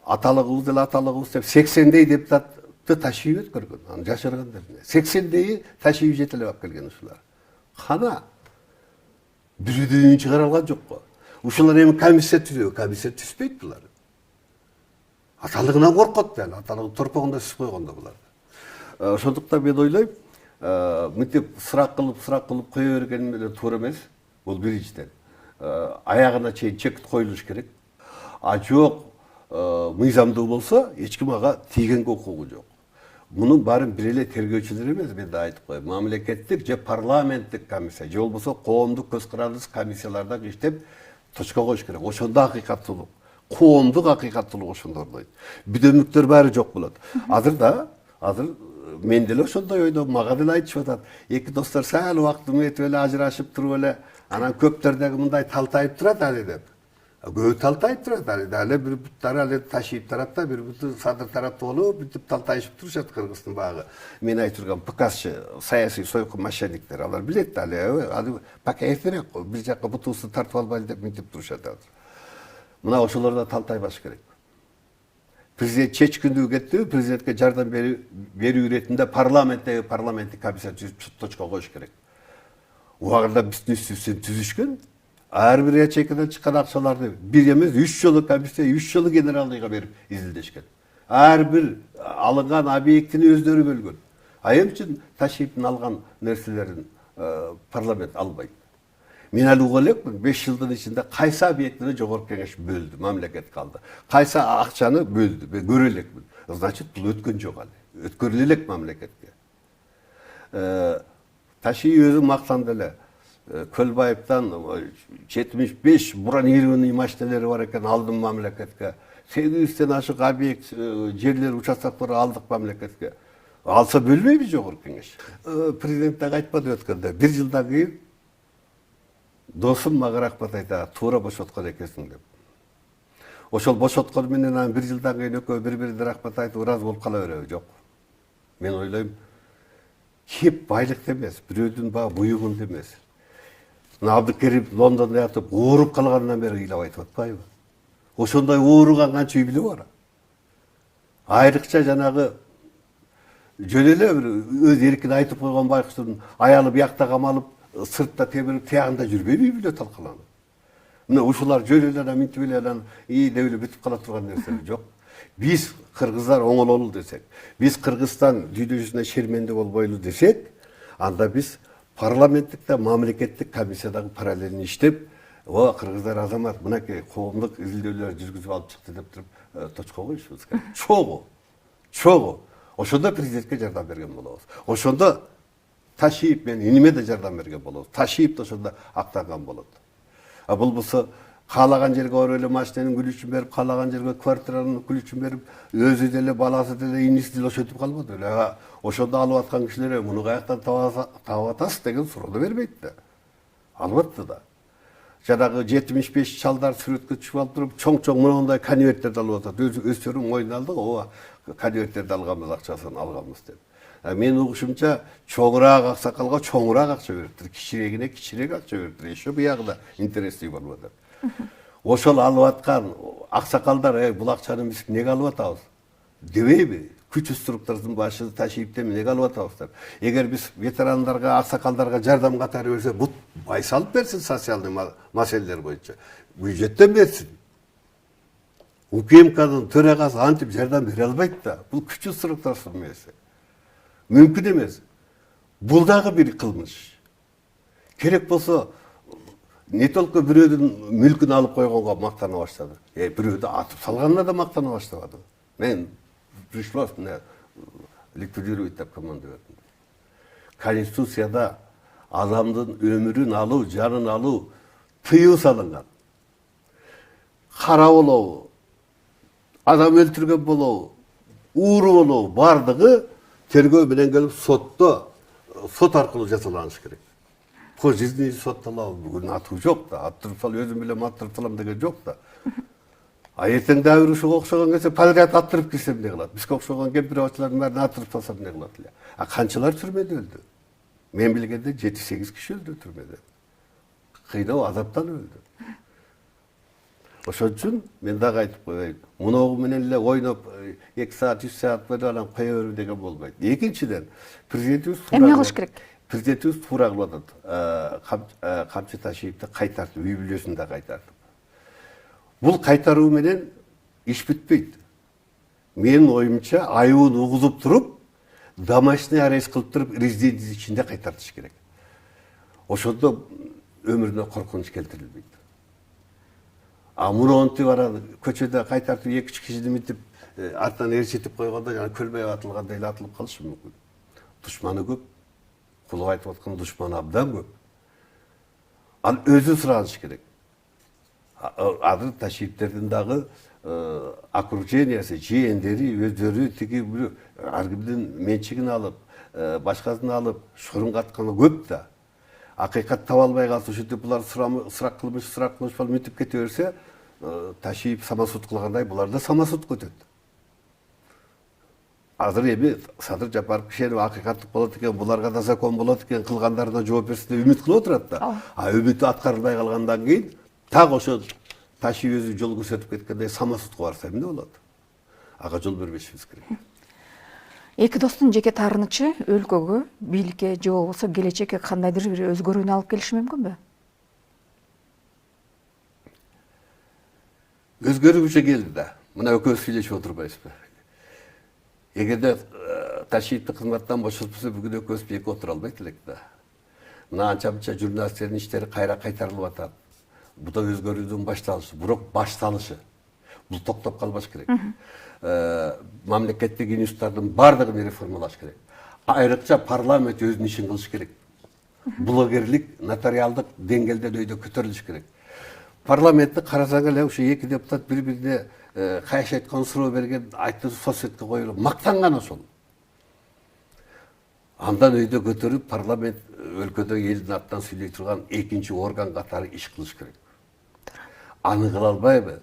аталыгыбыз деп 80дей депутатты Ташиев өткөргөн. Аны жашыргандар. 80дей Ташиев жетелеп алып келген ушулар. Кана бирөөдөн чыгара алган жок го. Ушулар эми комиссия түзөбү, комиссия түзбөйт булар. Аталыгынан коркот да, аталыгы торпогунда сүзүп койгондо булар. Ошондуктан мен ойлойм, мынтип сурак кылып кое берген менен туура эмес. Бул биринчиден. Аягына чейин чек коюлуш керек. А жок, мыйзамдуу болсо, эч ким ага тийгенге укугу жок. Мунун баарын бир эле тергөөчүлөр эмес, мен да айтып коем. Мамлекеттик же парламенттик комиссия, же болбосо коомдук көз карандысыз комиссияларда иштеп точка коюш керек. Ошондо акыйкаттуулук, коомдук акыйкаттуулук ошондо ордойт. Бүдөмүктөр баары жок болот. Азыр мен деле ошондой ойдом, мага деле айтышып атат. Эки достор сәл убактын өтүп эле ажырашып туруп эле, анан көптөрдөгү мындай талтайып турат али деп. Көбү талтайып турат али, бир буттары али Ташиев тарапта, бир буту Садыр тарапта болуп, бүтүп талтайышып турушат Кыргыздын багы. Мен айтып турган ПКСчы, саясий сойкун мошенниктер, алар билет али Пакеев керек, бир жакка бутусун тартып албайлы деп мынтип турушат азыр. Мына ошолордо талтайбаш керек. Президент чечкиндүү кетти, президентке жардам берүү иретинде парламенттик комиссия түзүп точка коюш керек. Убагында биздин үстүбүздөн түзүшкөн, ар бир ячейкадан чыккан акчаларды бир эмес 3 жолу комиссия, 3 жолу генералыйга берип изилдешкен. Ар бир алынган объектини өздөрү бөлгөн. А эмчи Ташиевдин алган нерселерин парламент албайт. Мен али уга элекмин, 5 жылдын ичинде кайсы объектини жогорку кеңеш бөлдү, мамлекет калды. Кайсы акчаны бөлдү, мен көрө элекмин. Значит, бул өткөн жок али. Өткөрүлө элек мамлекетке. Ташиев өзү мактанды эле. Көлбаевден 75 буран ирүүнүн маштелери бар экен, алдым мамлекетке. 800ден ашык объект, жерлер, участоктор алдык мамлекетке. Алса бөлбөйбүз жогорку кеңеш. Президент дагы айтпады өткөндө, 1 жылдан кийин досум мага рахмат айтат, туура бошоткон экенсиң деп. Ошол бошоткон менен анан 1 жылдан кийин экөө бири-бирине рахмат айтып ыраазы болуп кала береби? Жок. Мен ойлойм, кеп байлыкты эмес, бирөөдүн багы буйугунду эмес. Абдыкерим Лондондо ятып, ооруп калгандан бери ыйлап айтып атпайбы? Ошондой ооруган канча үй бүлө бар? Айрыкча жанагы жөн эле бир өз эркин айтып койгон байкуштун аялы биякта камалып, сыртта тебирип, тиягында жүрбөйбү үй бүлө талкаланып? Мына ушулар жөн эле минтип эле анан деп эле бүтүп кала турган нерсе жок. Биз кыргыздар оңололу десек, биз Кыргызстан дүйнө жүзүнө шерменде болбойлу десек, анда биз парламенттикте, мамлекеттик комиссиядагы параллельно иштеп, кыргыздар азамат мынакей коомдук изилдөөлөр жүргүзүп алып чыкты деп туруп точка коюшубуз керек. Чогуу. Ошондо президентке жардам берген болобуз. Ошондо Ташиев менен иниме да жардам берген болобуз. Ташиев да ошондо актанган болот. Бул болсо каалаган жерге барып эле машинанын күлүчүн берип, каалаган жерге квартиранын күлүчүн берип, өзү деле, баласы деле, иниси деле ошентип калбады эле. Ошондо алып аткан кишилер муну каяктан таап атасыз деген суроону бербейт да. Албатты да. Жанагы 75 чалдар сүрөткө түшүп алып туруп, чоң-чоң мындай конверттерди алып атат. Өздөрү мойнуна алды, ооба, конверттерди алганбыз, акчасын алганбыз деп. Мен угушумча чоңураак аксакалга чоңураак акча бериптир, кичирегине кичирээк акча бериптир. Еще буягында интересный болуп атат. Ошол алып аткан аксакалдар, бул акчаны биз эмнеге алып атабыз дебейби? Күч структурасынын башын ташыйып деп эмнеге алып атабыз деп. Эгер биз ветерандарга, аксакалдарга жардам катары берсе, бут байсалып берсин социалдык маселелер боюнча. Бюджеттен берсин. УКМКнын төрагасы антип жардам бере албайт да. Бул күч структурасынын мээси. Мүмкүн эмес. Бул дагы бир кылмыш. Керек болсо не только бирөөдүн мүлкүн алып койгонго мактана баштады. Бирөөдү атып салганына да мактана баштабады. Мен пришлось мне ликвидировать деп команда бердим. Конституцияда адамдын өмүрүн алуу, жанын алуу тыюу салынган. Кара болобу, адам өлтүргөн болобу, ууру болобу, бардыгы тергөө менен келип сот аркылуу жасаланыш керек. Пожизненный сотталабы, бүгүн атуу жок да, аттырып сал, өзүм билем аттырып салам деген жок да. Эртең дагы ушуга окшогон келсе, подряд аттырып кирсе эмне кылат? Бизге окшогон кемпир-абачылардын баарын аттырып салса эмне кылат эле? Канчалар түрмөдө өлдү? Мен билгенде 7-8 киши өлдү түрмөдө. Кыйноо азаптан өлдү. Ошон үчүн мен дагы айтып коеюн. Муногу менен эле ойноп 2 саат, 3 саат бойдо анан кое берүү деген болбойт. Экинчиден, президентибиз эмне кылыш керек? Президентибиз туура кылып атат. Камчы Ташиевди кайтартып, үй бүлөсүн да кайтартып. Бул кайтаруу менен иш бүтпөйт. Менин оюмча айыбын угузуп туруп, домашний арест кылып туруп, резиденция ичинде кайтартыш керек. Ошондо өмүрүнө коркунуч келтирилбейт. Муну онтип барады, көчөдө кайтартып 2-3 кишини мынтип артынан ээрчитип койгондо жана көлбөй атылгандай эле атылып калышы мүмкүн. Душманы көп. Кулуп айтып аткан душманы абдан көп. Ал өзү сураныш керек. Азыр Ташиевтердин дагы окружениясы, жээндери, өздөрү тиги ар кимдин менчигин алып, башкасын алып, шурун катканы көп да. Акыйкат таба албай калса, ушинтип булар сурак кылмыш болуп мынтип кете берсе, Ташиев самосуд кылгандай булар да самосуд көтөт. Азыр эми Садыр Жапаров кишенин акыйкаттык болот экен, буларга да закон болот экен, кылгандарына жооп берсин деп үмүт кылып отурат да. Үмүтү аткарылбай калгандан кийин так ошо Ташиев өзү жол көрсөтүп кеткендей самосудка барса эмне болот? Ага жол бербешибиз керек. Эки достун жеке таарынычы өлкөгө, бийликке же болбосо келечекке кандайдыр бир өзгөрүүнү алып келиши мүмкүнбү? Өзгөрүүгө келди да. Мына экөөбүз сүйлөшүп отурбайбызбы? Эгерде Ташиевди кызматтан бошотпосо бүгүн экөөбүз бирге отура албайт элек да. Мына анча-мынча журналисттердин иштери кайра кайтарылып атат. Бул да өзгөрүүдүн башталышы, бирок башталышы. Бул токтоп калбаш керек. Мамлекеттик институттардын бардыгын реформалаш керек. Айрыкча парламент өзүнүн ишин кылыш керек. Блогерлик нотариалдык деңгээлден өйдө көтөрүлүш керек. Парламентти карасаң эле ушу эки депутат бири-бирине кайшы айткан суроо берген, айтты соцсетке коюлуп, мактанган ошол. Андан өйдө көтөрүп парламент өлкөдө элдин атынан сүйлөй турган экинчи орган катары иш кылыш керек. Аны кыла албайбы?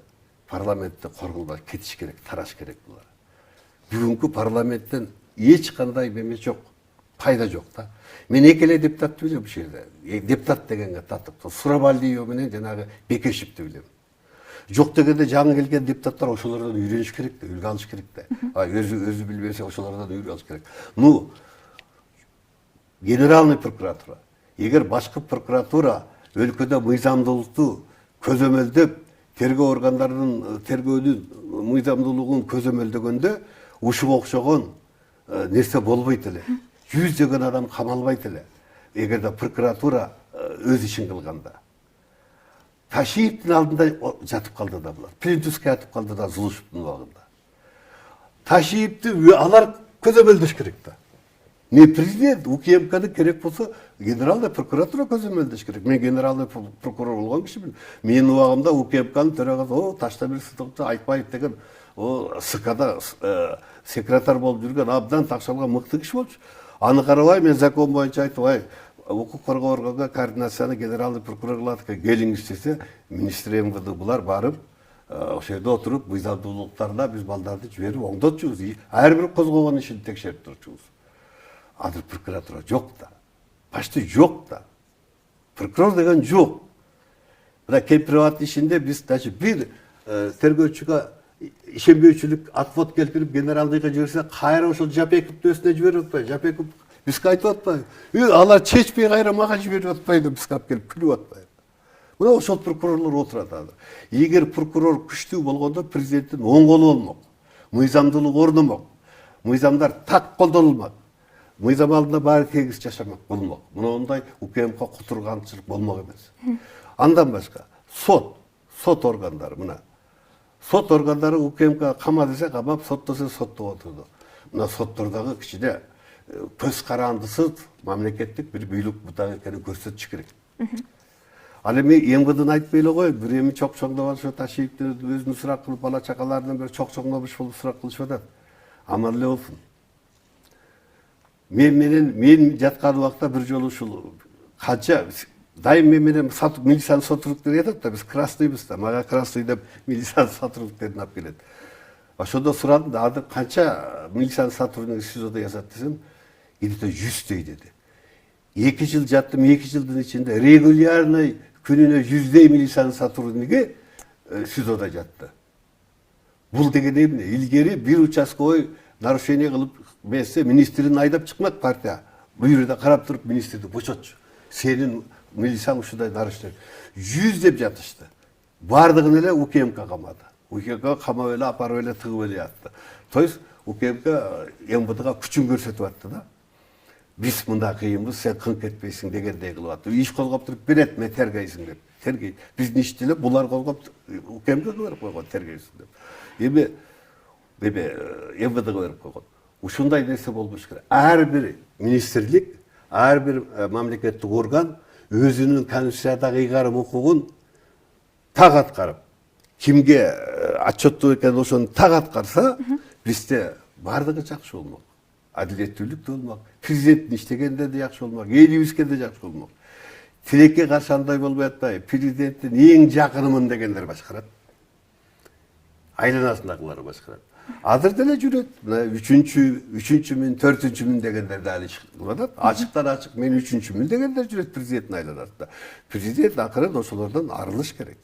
Парламентте коргулбай кетиш керек, тараш керек булар. Бүгүнкү парламенттен эч кандай эме жок, пайда жок да. Мен эки эле депутатты билем бул жерде. Депутат дегенге татып, Сурабалдиев менен жанагы Бекешевди билем. Жок дегенде жаңы келген депутаттар ошолордон үйрөнүш керек да, үлгү алыш керек да. Өзү билбесе ошолордон үлгү алыш керек. Генеральный прокуратура. Эгер башкы прокуратура өлкөдө мыйзамдуулукту көзөмөлдөп, тергөө органдарынын тергөөнүн мыйзамдуулугун көзөмөлдөгөндө ушуга окшогон нерсе болбойт эле. Жүздөгөн адам камалбайт эле. Эгерде прокуратура өз ишин кылганда. Ташиевдин алдында жатып калды да булар. Плинтуске атып калды да Зулушевдин убагында. Ташиевди алар көзөмөлдөш керек да. не президент, УКМК'ды керек болса генералды прокуратура көзөмөлдөш керек. Мен генералды прокурор болгон кишимин. Менин убагымда УКМКнын төрагасы Таштамир Сыдыковду Айтбаев деген СКда секретарь болуп жүргөн абдан такшалган мыкты киши болчу. Аны карабай мен закон боюнча айтып, укук коргоо органга координацияны генералдый прокурор кылат экен, келиңиз десе, министр МВД булар барып, ошол жерде отуруп, мыйзамдуулуктарына биз балдарды жиберип оңдотчубуз. Ар бир козгогон ишин текшерип турчубуз. Азыр прокуратура жок да. Почти жок да. Прокурор деген жок. Мына кемпирабад ишинде биз даже бир тергөөчүгө ишенбөөчүлүк отвод келтирип генералдыйга жиберсе, кайра ошол Жапековдун өзүнө жиберип атпайбы? Жапеков бизге айтып атпайбы? Алар чечпей кайра мага жиберип атпайбы? Бизге алып келип күлүп атпайбы? Мына ошол прокурорлор отурат азыр. Эгер прокурор күчтүү болгондо президенттин оң колу болмок. Мыйзамдуулук орномок. Мыйзамдар так колдонулмак. Мыйзам алдында баары тегиз жашамак болмок. Мындай УКМК кутурганчылык болмок эмес. Андан башка сот органдары мына. Сот органдары УКМК кама десе камап, соттоса соттоп отурду. Мына соттордогу кичине көз карандысыз мамлекеттик бир бийлик бутак экенин көрсөтүш керек. Ал эми МВДны айтпай эле коюп, бир эми чок-чоңдоп ошо Ташиевдин өзүнүн сурак кылып, бала чакаларынан бери чок-чоңдош болуп сурак кылышып атат. Аман эле болсун. Мен жаткан убакта бир жолу ушул канча дайым мен менен милициянын сотрудниктери жатат да, биз красныйбыз да, мага красный деп милициянын сотрудниктерин алып келет. Ошондо сурадым да, азыр канча милициянын сотрудниги СИЗОдо жатат десем, где-то 100 деди. 2 жыл жаттым, 2 жылдын ичинде регулярный күнүнө 100 милициянын сотрудниги СИЗОдо жатты. Бул деген эмне? Илгери бир участковой нарушение кылып берсе, министрин айдап чыкмак партия. Бул жерде карап туруп министрди бошотчу. Сенин милицияң ушундай нарушение. 100 деп жатышты. Бардыгын эле УКМК камады. УКМК камап эле апарып эле тыгып эле жатты. То есть УКМК МВДга күчүн көрсөтүп атты да. Биз мында кыйынбыз, сен кыңк этпейсиң дегендей кылып атты. Иш козгоп туруп берет, мен тергейсиң деп. Тергей. Биздин ишти эле булар козгоп УКМК берип койгон тергейсиң деп. Эми МВДга берип койгон. Ушундай нерсе болбош керек. Ар бир министрлик, ар бир мамлекеттик орган өзүнүн конституциядагы ыйгарым укугун так аткарып, кимге отчеттуу экенин ошону так аткарса, бизде бардыгы жакшы болмок. Адилеттүүлүк да болмок, президенттин иштегенде да жакшы болмок, элибизге да жакшы болмок. Тилекке каршы андай болбой атпайбы, президенттин эң жакынымын дегендер башкарат. Айланасындагылар башкарат. Азыр деле жүрөт. Мына 3-мүн, 4-мүн дегендер дали кылып атат. Ачыктан ачык мен 3-мүн дегендер жүрөт президенттин айланасында. Президент акырын ошолордон арылыш керек.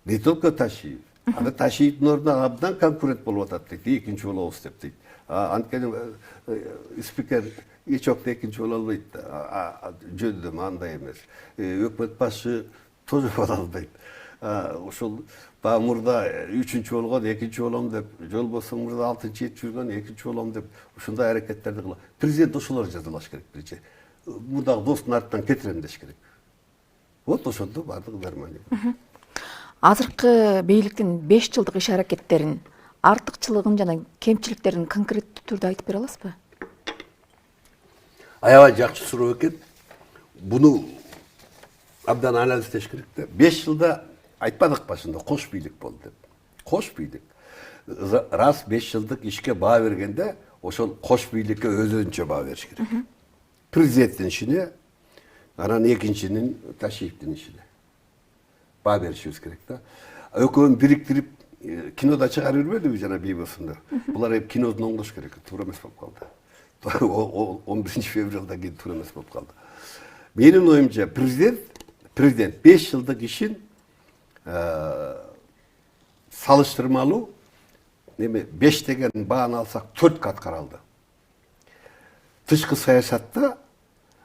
Не только Ташиев. Аны Ташиевдин ордуна абдан конкурент болуп атат дейт. Экинчи болобуз деп дейт. Анткени спикер Ичокто экинчи боло албайт. Жөндөм андай эмес. Өкмөт башчы тоже боло албайт. Ошол мурда 3-чү болгон, 2-чү болом деп, жол болсо мурда 6-7 жүргөн, 2-чү болом деп, ушундай аракеттерди кылат. Президент ошолор жазалаш керек биринчи. Мурдагы достун артынан кетирем деш керек. Вот ошондо бардыгы нормально. Азыркы бийликтин 5 жылдык иш аракеттерин, артыкчылыгын жана кемчиликтерин конкреттүү түрдө айтып бере аласызбы? Аябай жакшы суроо экен. Буну абдан анализдеш керек да. 5 жылда айтпадык башында кош бийлик болду деп. Кош бийлик. Раз 5 жылдык ишке баа бергенде, ошол кош бийликке өзүнчө баа бериш керек. Президенттин ишине, анан экинчинин Ташиевдин ишине баа беришибиз керек да. Экөөнү бириктирип кинода чыгарып бербедиби жана бийбосундар. Булар эп кинодун оңдош керек. Туура эмес болуп калды. 11 февралдан кийин туура эмес болуп калды. Менин оюмча президент 5 жылдык ишин салыштырмалуу неме 5 деген бааны алсак 4 кат каралды. Тышкы саясатта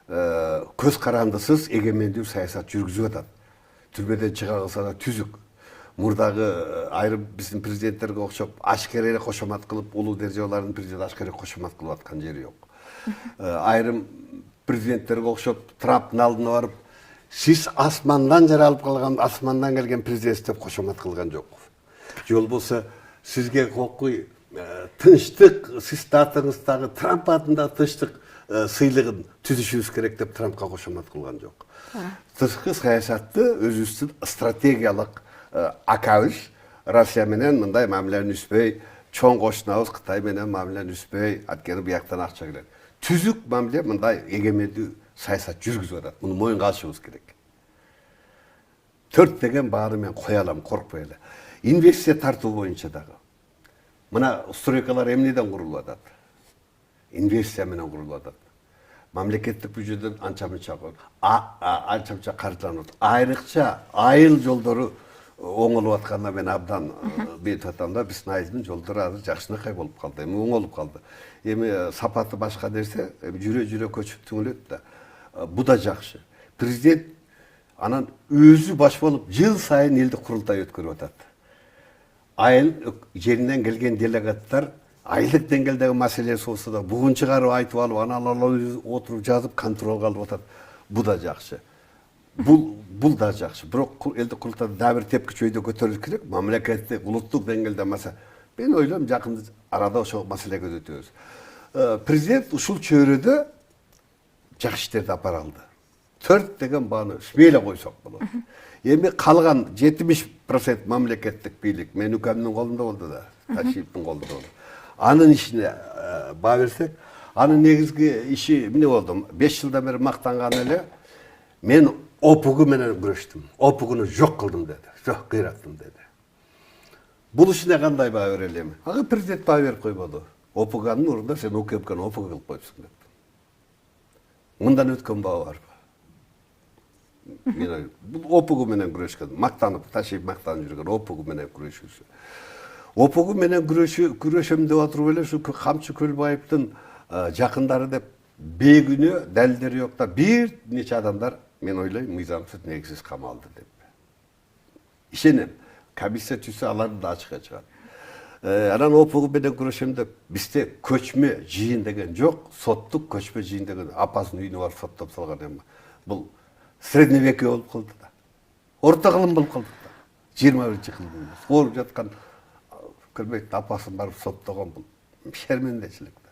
көз карандысыз эгемендүү саясат жүргүзүп атат. Түрмөдөн чыга калса да түзүк. Мурдагы айрым биздин президенттерге окшоп ашкере эле кошомат кылып, улуу державалардын президенти ашкере кошомат кылып аткан жери жок. Айрым президенттерге окшоп Трамптын алдына барып, сиз асмандан жаралып калган, асмандан келген президент деп кошомат кылган жок. Жол болсо сизге кокуй тынчтык сиз татыңыздагы Трамп атындагы тынчтык сыйлыгын түзүшүбүз керек деп Трампка кошомат кылган жок. Тышкы саясатты өзүбүздүн стратегиялык акабыз Россия менен мындай мамилени үзбөй, чоң кошунабыз Кытай менен мамилени үзбөй, анткени бияктан акча келет. Түзүк мамиле мындай эгемендүү саясат жүргүзүп атат. Муну моюнга алышыбыз керек. 4 деген бааны мен кое алам, коркпой эле. Инвестиция тартуу боюнча дагы. Мына стройкалар эмнеден курулуп атат? Инвестиция менен курулуп атат. Мамлекеттик бюджеттен анча-мынча каржыланып атат. Айрыкча айыл жолдору оңолуп атканда мен абдан бетип атам да, биздин айылдын жолдору азыр жакшынакай болуп калды. Эми оңолуп калды. Эми сапаты башка нерсе, жүрө-жүрө көчүп түңүлөт да. Бу да жакшы. Президент анан өзү баш болуп жыл сайын элдик курултай өткөрүп атат. Айыл жеринен келген делегаттар айылдык деңгээлдеги маселеси болсо да бугун чыгарып айтып алып, анан отуруп жазып контролго алып атат. Бу да жакшы. Бул да жакшы. Бирок элдик курултайда дагы бир тепки чөйдө көтөрүлүш керек. Мамлекеттик, улуттук деңгээлде маса. Мен ойлойм жакын арада ошол маселеге өтөбүз. Президент ушул чөйрөдө жакшы иштерди апара алды. 4 деген бааны смело койсок болот. Эми калган 70% мамлекеттик бийлик мен укамдын колунда болду да, Ташиевдин колунда болду. Анын ишине баа берсек, анын негизги иши эмне болду? 5 жылдан бери мактанган эле мен опугу менен күрөштүм. Опугуну жок кылдым деди. Жок кыйраттым деди. Бул ишине кандай баа берели эми? Ага президент баа берип койбоду. Опуганын ордунда сен УКМКны опуга кылып койсуң деп. Мындан өткөн баа барбы? Бул опугу менен күрөшкөн, мактанып, Ташиев мактанып жүргөн опугу менен күрөшүүсү. Опугу менен күрөшөм деп отуруп эле ушу Камчы Көлбаевдин жакындары деп бейгүнөө далилдери жок да бир нече адамдар мен ойлойм мыйзамсыз негизсиз камалды деп. Ишенем, комиссия түзсө аларды да ачыкка чыгат. Анан опугу менен күрөшөм деп бизде көчмө жыйын деген жок, соттук көчмө жыйын деген апасынын үйүнө барып соттоп салган эми. Бул средневекие болуп калды да. Орто кылым болуп калды да. 21-кылымда. Ооруп жаткан Көлбаевдин апасын барып соттогон бул шермендечилик да.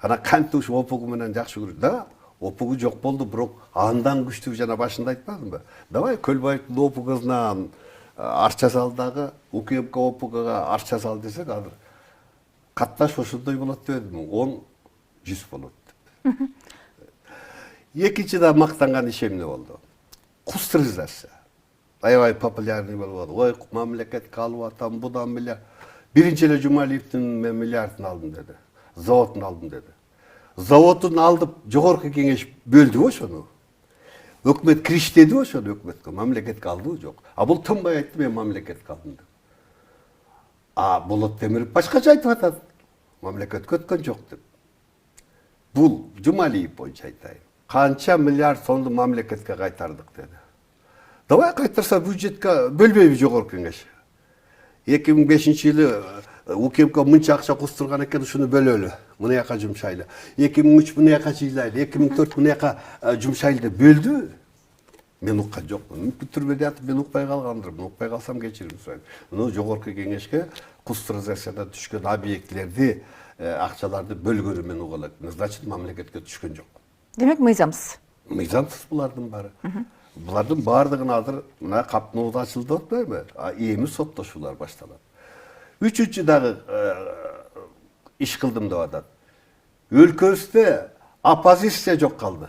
Анан кантип ушу опугу менен жакшы көрүп да, опугу жок болду, бирок андан күчтүү жана башында айтпадымбы? Давай Көлбаевдин опугусунан арча салдагы УКМК опугага арча сал десек, азыр катташ ошондой болот дебедимби? 10-100 болот деп. Экинчи да мактанган иш эмне болду? Кустуризация. Аябай популярный болуп атат. Ой, мамлекетке алып атам, будан миллиард. Биринчи эле Жумалиевдин мен миллиардын алдым деди. Заводун алдым деди. Заводун алдып жогорку кеңеш бөлдүбү ошону? Өкмөт кириштеди ошону өкмөткө, мамлекетке алдыбы жок. А бул тынбай айтты мен мамлекетке алдым деп. А Болот Темиров башкача айтып атат. Мамлекетке өткөн жок деп. Бул Жумалиев боюнча айтайын. Канча миллиард сомду мамлекетке кайтардык деди. Давай кайтарса бюджетке бөлбөйбү жогорку кеңеш. 2005-жылы УКМК мынча акча кустурган экен, ушуну бөлөлү. Муну жака жумшайлы. 2003 муну жака жыйлайлы, 2004 муну жака жумшайлы деп бөлдү. Мен уккан жокмун. Мүмкүн түрмөдө атып мен укпай калгандырмын. Укпай калсам кечирим сурайм. Муну жогорку кеңешке кустуризацияда түшкөн объектилерди, акчаларды бөлгөнү мен угулат. Значит, мамлекетке түшкөн жок. Демек мыйзамсыз. Мыйзамсыз булардын баары. Булардын баардыгын азыр мына каптоодо ачылды атпайбы? Эми соттошуулар башталат. Үчүнчү дагы иш кылдым деп атат. Өлкөбүздө оппозиция жок калды.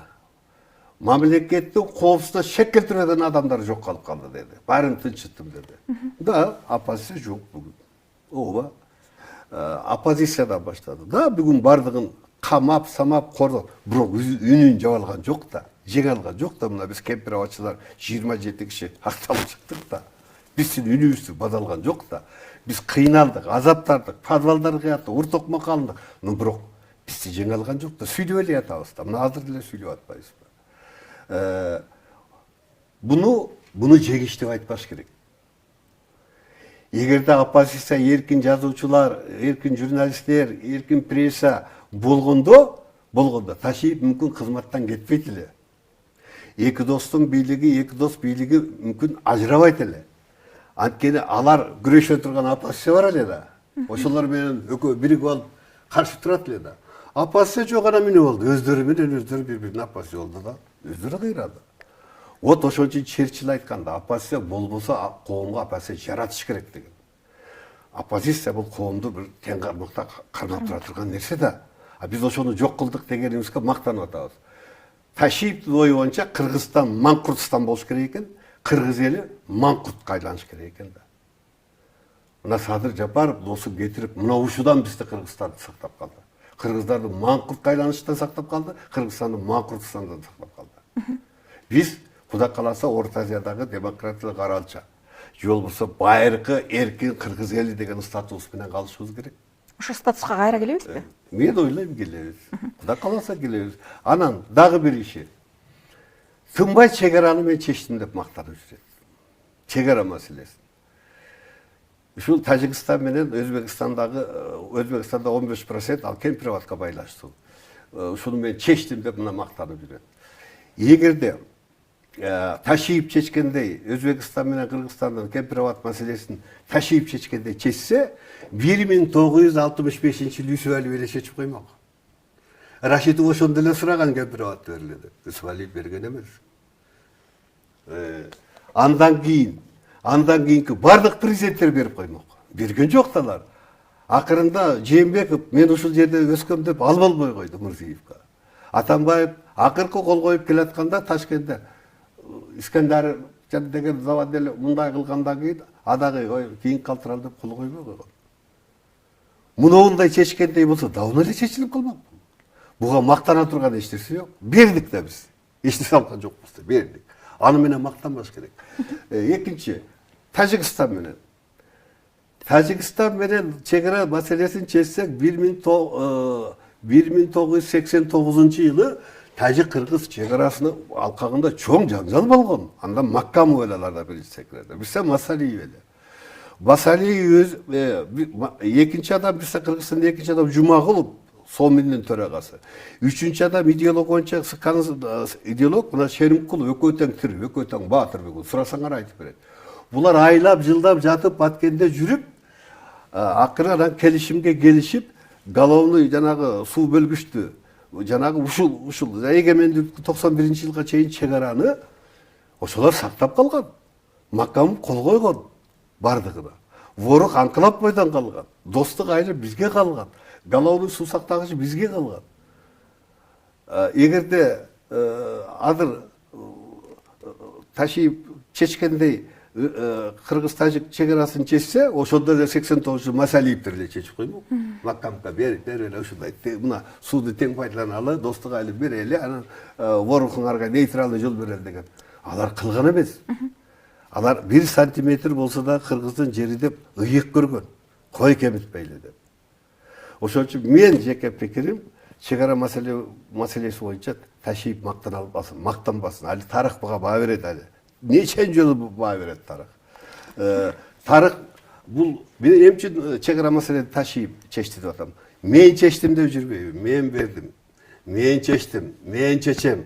Мамлекеттин коопсуздугуна шек келтирбеген адамдар жок калып калды деди. Баарын тынчыттым деди. Да, оппозиция жок бүгүн. Ооба. Оппозициядан баштады. Да, бүгүн баардыгын камап, самап, кордоп, бирок үнүн жабалган жок да. Жеңе алган жок да, мына биз кемпир-абачылар 27 киши акталып чыктык да. Биздин үнүбүздү бадалган жок да. Биз кыйналдык, азаптардык, подвалдарга яттык, уртокмо калдык. Но бирок бизди жеңе алган жок да. Сүйлөп эле атабыз да. Мына азыр деле сүйлөп атпайбызбы? Буну жегиш деп айтпаш керек. Эгерде оппозиция, эркин жазуучулар, эркин журналисттер, эркин пресса болгондо Ташиев мүмкүн кызматтан кетпейт эле. Эки достун бийлиги, эки дос бийлиги мүмкүн ажырабайт эле. Анткени алар күрөшө турган оппозиция бар эле да. Ошолор менен экөө биригип алып каршы турат эле да. Оппозиция жок ана эмне болду? Өздөрү менен өздөрү бири-бирине оппозиция болду да. Өздөрү кыйрады. Вот ошон үчүн Черчилль айтканда, оппозиция болбосо коомго оппозиция жаратыш керек деген. Оппозиция бул коомду бир тең кармакта кармап тура турган нерсе да. А биз ошону жок кылдык дегенибизге мактанып атабыз. Ташиевдин ою боюнча Кыргызстан Маңкуртстан болуш керек экен, Кыргыз эли Маңкуртка айланыш керек экен да. Мына Садыр Жапаров досун кетирип, мына ушудан бизди Кыргызстанды сактап калды. Кыргыздарды Маңкуртка айланышtan сактап калды, Кыргызстанды Маңкуртстандан сактап калды. Биз Кудай кааласа Орто Азиядагы демократиялык аралча, же болбосо байыркы эркин Кыргыз эли деген статус менен калышыбыз керек. Ошо статуска кайра келебизби? Мен ойлойм келебиз. Кудай кааласа келебиз. Анан дагы бир иши. Тынбай чегараны мен чечтим деп мактанып жүрөт. Чегара маселесин. Ушул Тажикстан менен Өзбекстанда 15% ал кемпироватка байланыштуу. Ушуну мен чечтим деп мына мактанып жүрөт. Эгерде Ташиев чечкендей, Өзбекстан менен Кыргызстандын кемпироват маселесин Ташиев чечкендей чечсе, 1965-жылы Юсуп Алиев эле чечип коймок. Рашидов ошондо эле сураган кемпироват берилди. Юсуп Алиев берген эмес. Андан кийинки бардык президенттер берип коймок. Берген жок талар. Акырында Жээнбеков мен ушул жерде өскөм деп албай койду Мурзиевке. Атамбаев акыркы кол коюп келатканда Ташкентте Искендар деген заводель мындай кылгандан кийин адагы кийин калтыралы деп кол койбой койгон. Мундай чечкендей болсо давно эле чечилип калмак. Буга мактана турган эч нерсе жок. Бердик да биз. Эч нерсе алган жокпуз да, бердик. Аны менен мактанбаш керек. Экинчи, Тажикстан менен чегара маселесин чечсек 1989-жылы Тажик-Кыргыз чегарасынын алкагында чоң жаңжал болгон. Анда Маккамов элелер да биринчи секретарь. Бизде Масалиев эле. Масалиев экинчи адам, бизде Кыргызстанда экинчи адам Жумагулов, Соминдин төрагасы. Үчүнчү адам идеолог боюнча идеолог мына Шеримкулов экөө тең тир, экөө тең баатыр болгон. Сурасаңар айтып берет. Булар айлап, жылдап жатып Баткенде жүрүп, акыры келишимге келишип, головной жанагы суу бөлгүчтү, жанагы ушул эгемендүүлүктү 91-жылга чейин чегараны ошолор сактап калган. Маккамов кол койгон бардыгына. Ворок Анклав бойдон калган. Достук айыл бизге калган. Головной суу сактагычы бизге калган. Эгерде азыр Ташиев чечкендей Кыргыз-Тажик чегарасын чечсе, ошондо эле 89-жылы Масалиевдер эле чечип коймок. Маккамовго берип эле ушундай мына сууну тең пайдаланалы, достук айыл берели, анан ворокуңарга нейтралдуу жол берели деген. Алар кылган эмес. Алар 1 сантиметр болсо да Кыргыздын жери деп ыйык көргөн. Кой кемитпейли деп. Ошон үчүн мен жеке пикирим, чегара маселеси боюнча Ташиев мактанбасын. Али тарых буга баа берет али. Нечен жолу баа берет тарых. Тарых бул эмчи чегара маселени Ташиев чечти деп атам. Мен чечтим деп жүрбөйбүн. Мен бердим. Мен чечтим. Мен чечем.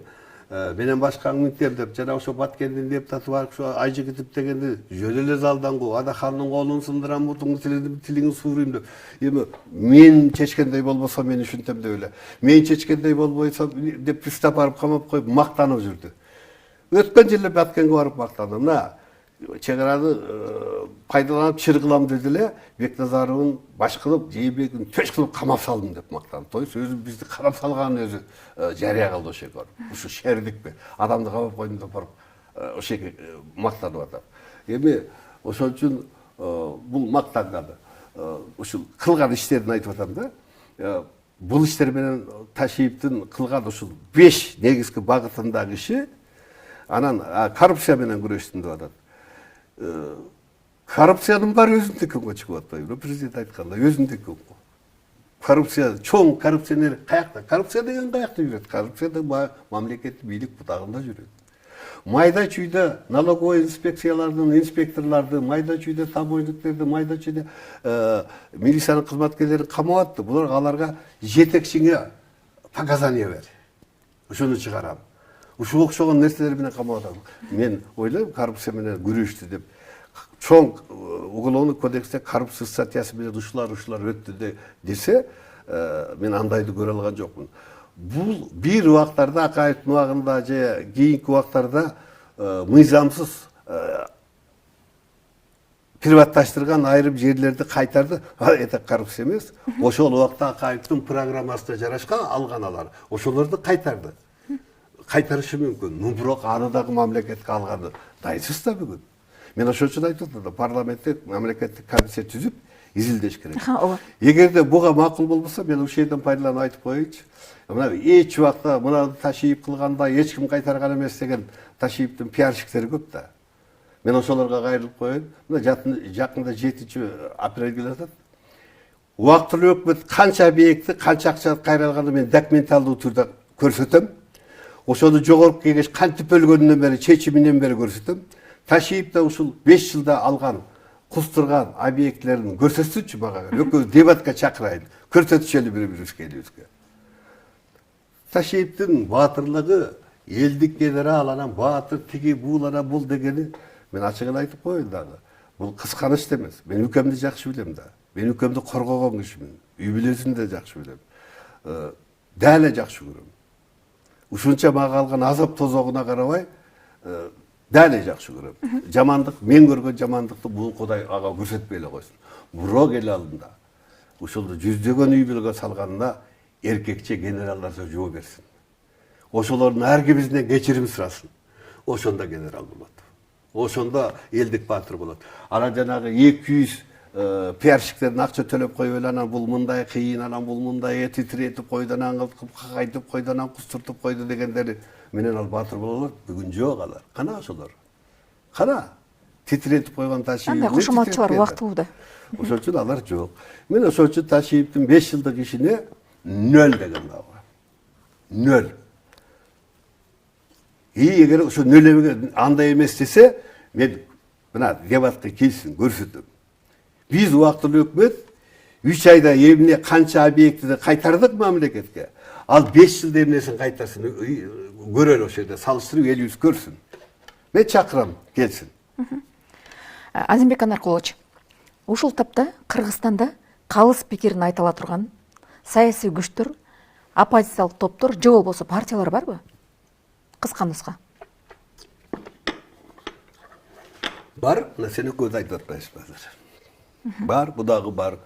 Менен башка мынтем деп жана ошо Баткендин депутаты бар, ошо Айжигитов дегенди жөлө эле залдан куу, ада хандын колун сындырам, мурдуңду тилиңин suuruyum деп. Эми мен чечкендей болбосо мен ушинтем деп эле. Мен чечкендей болбойсо деп пристав барып камап коюп мактанып жүрдү. Өткөн жылы Баткенге барып мактанды. Мына чегараны пайдаланып чыргылам деди эле, Бекназаровдун баш кылып, Жээнбековдун төш кылып камап салдым деп мактанды. То есть өзү бизди камап салганын өзү жарыя кылды ошо жерге. Ушу шердикпи, адамды камап койдум деп барып ошо жерге мактанып атат. Эми ошон үчүн бул мактанганы, ушул кылган иштерин айтып атам да. Бул иштер менен Ташиевдин кылган ушул 5 негизги багытындагы иши, анан коррупция менен күрөштүм деп атат. Коррупциянын баары өзүндүкүнгө чыгып атпайбы? Президент айткандай, өзүндүкү. Коррупция, чоң коррупционер каякта? Коррупция деген каякта жүрөт? Коррупция деген мамлекеттик бийлик бутагында жүрөт. Майда чүйдө налоговый инспекциялардын инспекторлорду, майда чүйдө таможниктерди, майда чүйдө милициянын кызматкерлерин камап атты. Булар аларга жетекчиңе показания бер. Ошону чыгарам. Ушул окшогон нерселер менен камап атам. Мен ойлойм, коррупция менен күрөштү деп. чоң уголовный кодексте коррупция статьясы менен ушулар өттү десе, мен андайды көрө алган жокмун. Бул бир убактарда Акаевдин убагында же кийинки убактарда мыйзамсыз приватташтырган айрым жерлерди кайтарды. Это коррупция эмес. Ошол убакта Акаевдин программасына жарашкан алган алар. Ошолорду кайтарды. Кайтарышы мүмкүн. Бирок аны дагы мамлекетке алганы дайсыз да бүгүн. Мен ошол үчүн айтып атам, парламентте мамлекеттик комиссия түзүп изилдеш керек. Эгерде буга макул болбосо, мен ушул жерден пайдаланып айтып коеюнчу. Мына эч убакта мына Ташиев кылганда эч ким кайтарган эмес деген Ташиевдин пиарщиктери көп да. Мен ошолорго кайрылып коеюн. Мына жакында 7-апрель келе атат. Убактылуу өкмөт канча объектти, канча акча кайралганын мен документалдуу түрдө көрсөтөм. Ошону жогорку кеңеш кантип бөлгөнүнөн бери, чечиминен бери көрсөтөм. Ташиев да ушул 5 жылда алган, кустурган объектилерин көрсөтсүнчү мага. Экөөбүз дебатка чакырайын. Көрсөтүшөлү бири-бирибизге элибизге. Ташиевдин баатырлыгы, элдик генерал, анан баатыр тиги, бул анан бул дегени мен ачыгын айтып коеюн дагы. Бул кысканыч эмес. Мен өлкөмдү жакшы билем да. Мен өлкөмдү коргогон кишимин. Үй бүлөсүн да жакшы билем. Дээле жакшы көрөм. Ушунча мага алган азап тозогуна карабай, дээле жакшы көрөм. Жамандык, мен көргөн жамандыкты бул Кудай ага көрсөтпөй эле койсун. Бирок эл алдында ушулду жүздөгөн үй бүлөгө салганына эркекче генералдарга жооп берсин. Ошолордун ар кимисинен кечирим сурасын. Ошондо генерал болот. Ошондо элдик баатыр болот. Анан жанагы 200 пиарщиктердин акча төлөп коюп эле, анан бул мындай кыйын, анан бул мындай титиретип койду, анан кайтып койду, анан кустуртуп койду дегендери менен ал баатыр бололор. Бүгүн жок алар. Кана ошолор? Кана? Титиретип койгон Ташиев. Андай кошоматчылар убактылууда. Ошол үчүн алар жок. Мен ошол үчүн Ташиевдин 5 жылдык ишине 0 деген дагы. 0. Эгер ошо 0 андай эмес десе, мен мына дебатка келсин, көрсөтөм. Биз убактылуу өкмөт 3 айда эмне канча объектти кайтардык мамлекетке. Ал 5 жылда эмнесин кайтарсын, көрөлү ошол жерде, салыштырып элибиз көрсүн. Мен чакырам, келсин. Азимбек Анаркулович, ушул тапта Кыргызстанда калыс пикирин айта ала турган саясий күчтөр, оппозициялык топтор же болбосо партиялар барбы? Кыска нуска. Бар, сен көз айтып атпайсызбы азыр. Бар, бу дагы бар.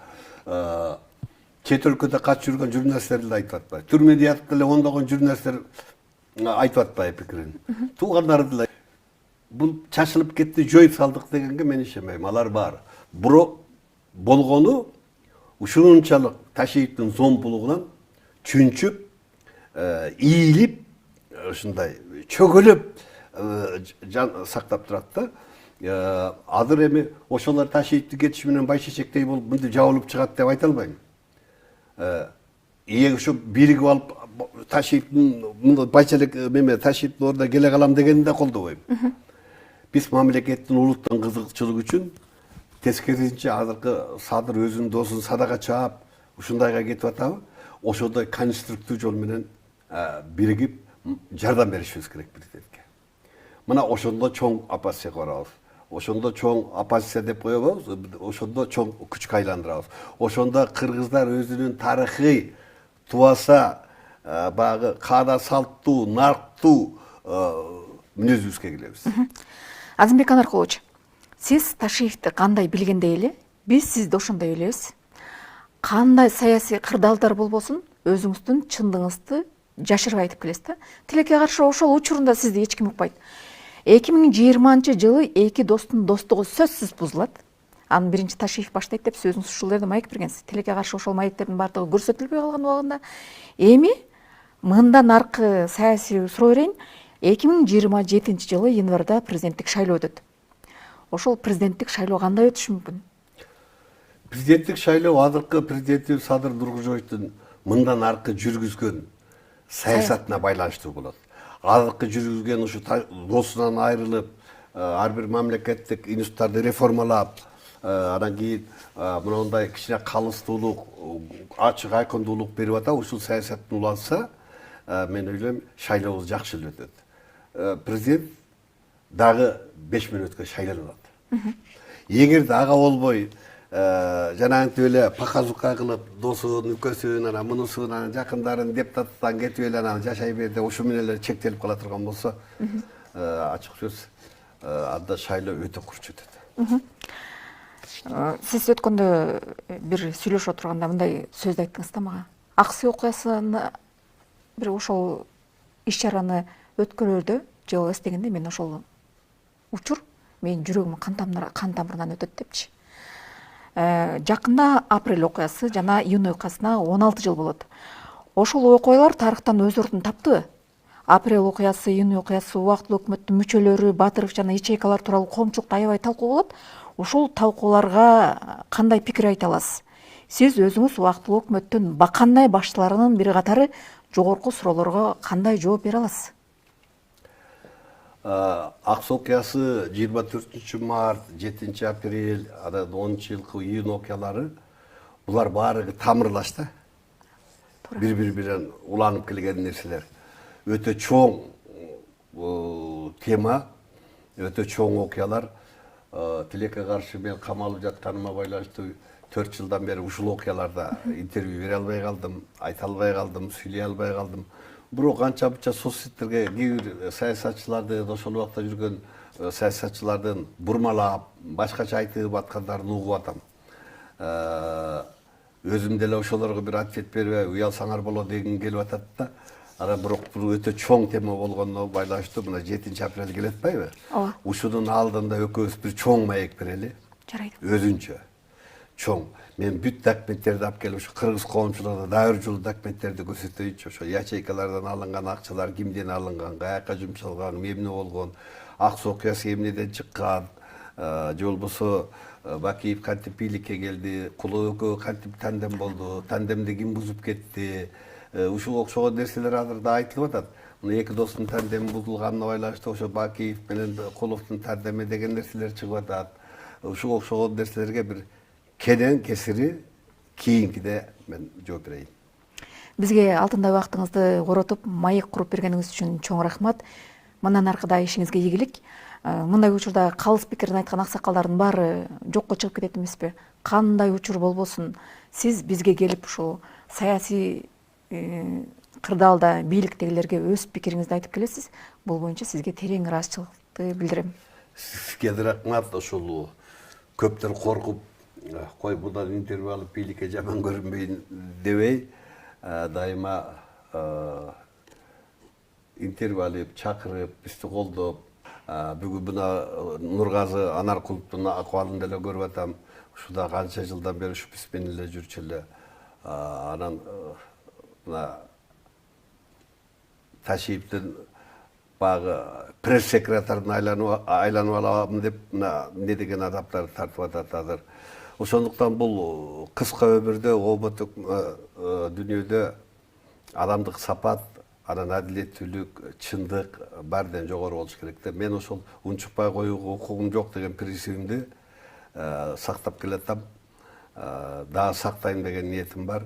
Чет өлкөдө качып жүргөн журналисттер да айтып атпайбы. Түрмөдө ятып эле ондогон журналисттер айтып атпайбы пикирин. Туугандары да бул чачылып кетти, жоюп салдык дегенге мен ишенбейм. Алар бар. Бирок болгону ушунчалык Ташиевдин зомбулугунан чүнчүп, ийилип, ушундай чөгөлөп жан сактап турат да. Азыр эми ошолор Ташиевдин кетиши менен байшешектей болуп мынтип жабылып чыгат деп айта албайм. Ушу биригип алып Ташиевдин мындай байчалык эме Ташиевдин ордуна келе калам дегенди да колдобойм. Биз мамлекеттин улуттун кызыкчылыгы үчүн тескерисинче азыркы Садыр өзүнүн досун садага чаап ушундайга кетип атабы. Ошондой конструктив жол менен биригип жардам беришибиз керек президентке. Мына ошондо чоң оппозиция курабыз. Ошондо чоң оппозиция деп коебуз, ошондо чоң күчкө айландырабыз. Ошондо кыргыздар өзүнүн тарыхый тубаса багы каада салттуу, нарктуу мүнөзүбүзгө келебиз. Азимбек Анаркулович, сиз Ташиевди кандай билгендей эле, биз сизди ошондой билебиз. Кандай саясий кырдаалдар болбосун, өзүңүздүн чындыгыңызды жашырбай айтып келесиз да. Тилекке каршы ошол учурунда сизди эч ким укпайт. 2020-жылы эки достун достугу сөзсүз бузулат. Анын биринчи Ташиев баштайт деп сөзүңүз ушул жерде маек бергенсиз. Тилекке каршы ошол маектердин баардыгы көрсөтүлбөй калган убагында эми мындан аркы саясий суроо берейин. 2027-жылы январда президенттик шайлоо өтөт. Ошол президенттик шайлоо кандай өтүшү мүмкүн? Президенттик шайлоо азыркы президенти Садыр Нуркожоевдун мындан аркы жүргүзгөн саясатына байланыштуу болот. Азыркы жүргүзгөн ушу досунан айрылып, ар бир мамлекеттик институттарды реформалап, анан кийин мындай кичине калыстуулук, ачык айкындуулук берип атат. Ушул саясаттын уланса, мен ойлойм, шайлообуз жакшы эле өтөт. Президент дагы 5 мүнөткө шайланат. Эгерде ага болбой жанагынтип эле показука кылып досун, үкөсүн, анан мунусун, анан жакындарын депутаттан кетип эле анан жашай бер деп ушу менен эле чектелип кала турган болсо, ачык сөз анда шайлоо өтө курч өтөт. Сиз өткөндө бир сүйлөшүп отурганда мындай сөздү айттыңыз да мага. Аксы окуясына бир ошол иш чараны өткөрүүдө же эстегенде мен ошол учур менин жүрөгүмдүн кан тамырынан өтөт депчи. Жакында апрель окуясы жана июнь окуясына 16 жыл болот. Ошол окуялар тарыхтан өз ордун таптыбы? Апрель окуясы, июнь окуясы убактылуу өкмөттүн мүчөлөрү, Батыров жана ячейкалар тууралуу коомчулукта аябай талкуу болот. Ошол талкууларга кандай пикир айта аласыз? Сиз өзүңүз убактылуу өкмөттүн бакандай башчыларынын бири катары жогорку суроолорго кандай жооп бере аласыз? Ак Суу окуясы 24 март, 7 апрель, анан 10-жылкы июнь окуялары булар баары тамырлаш да. Бири-бири менен уланып келген нерселер. Өтө чоң тема, өтө чоң окуялар. Тилекке каршы мен камалып жатканыма байланыштуу 4 жылдан бери ушул окуяларда интервью бере албай калдым, айта албай калдым, сүйлөй албай калдым. Бирок канча буча соцсеттерге кээ бир саясатчыларды, ошол убакта жүргөн саясатчылардын бурмалап, башкача айтып аткандарын угуп атам. Өзүм деле ошолорго бир ответ бербей, уялсаңар болот дегим келип атат да. Ара бирок бул өтө чоң тема болгондо байланыштуу мына 7 апрель келет атпайбы? Ооба. Ушунун алдында экөөбүз бир чоң маек берели. Жарайт. Өзүнчө чоң. Мен бүт документтерди алып келип, ушу кыргыз коомчулугуна дайыр жол документтерди көрсөтөйүнчү. Ошо ячейкалардан алынган акчалар кимден алынган, каяка жумшалган, эмне болгон, Ак Суу окуясы эмнеден чыккан, же болбосо Бакиев кантип бийликке келди, Кулов экөө кантип тандем болду, тандемди ким бузуп кетти. Ушуга окшогон нерселер азырда айтылып атат. Мына эки достун тандеми бузулганына байланыштуу ошо Бакиев менен Куловдун тандеми деген нерселер чыгып атат. Ушуга окшогон нерселерге бир кенен кесири кийинкиде мен жооп берейин. Бизге алтындай убактыңызды коротуп, маек куруп бергениңиз үчүн чоң рахмат. Мындан аркада ишиңизге ийгилик. Мындай учурда калыс пикирин айткан аксакалдардын баары жокко чыгып кетет эмеспи? Кандай учур болбосун, сиз бизге келип ушул саясий кырдаалда бийликтегилерге өз пикириңизди айтып келесиз. Бул боюнча сизге терең ыраазычылыкты билдирем. Сизге рахмат. Ошол көптөр коркуп, кой будан интервью алып бийликке жаман көрүнбөйүн дебей, дайыма интервью алып, чакырып, бизди колдоп, бүгүн мына Нургазы Анаркуловдун акыбалын деле көрүп атам. Ушуда канча жылдан бери ушу биз менен эле жүрчү эле. Анан мына Ташиевдин багы пресс-секретарын айланып алам деп мына не деген адамдар тартып атат азыр. Ошондуктан бул кыска өмүрдө, обот дүйнөдө адамдык сапат, анан адилеттүүлүк, чындык баардан жогору болуш керек да. Мен ошол унчукпай коюуга укугум жок деген принцибимди сактап келатам. Дагы сактайм деген ниетим бар.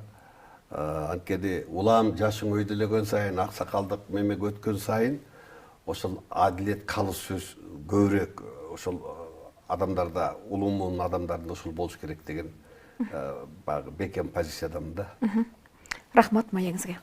Анткени улам жашың өйдөлөгөн сайын, аксакалдык мемек өткөн сайын ошол адилет калыс сөз көбүрөөк ошол адамдарда, улуумун адамдарында ошол болуш керек деген бекем позициядамын да. Рахмат маегиңизге.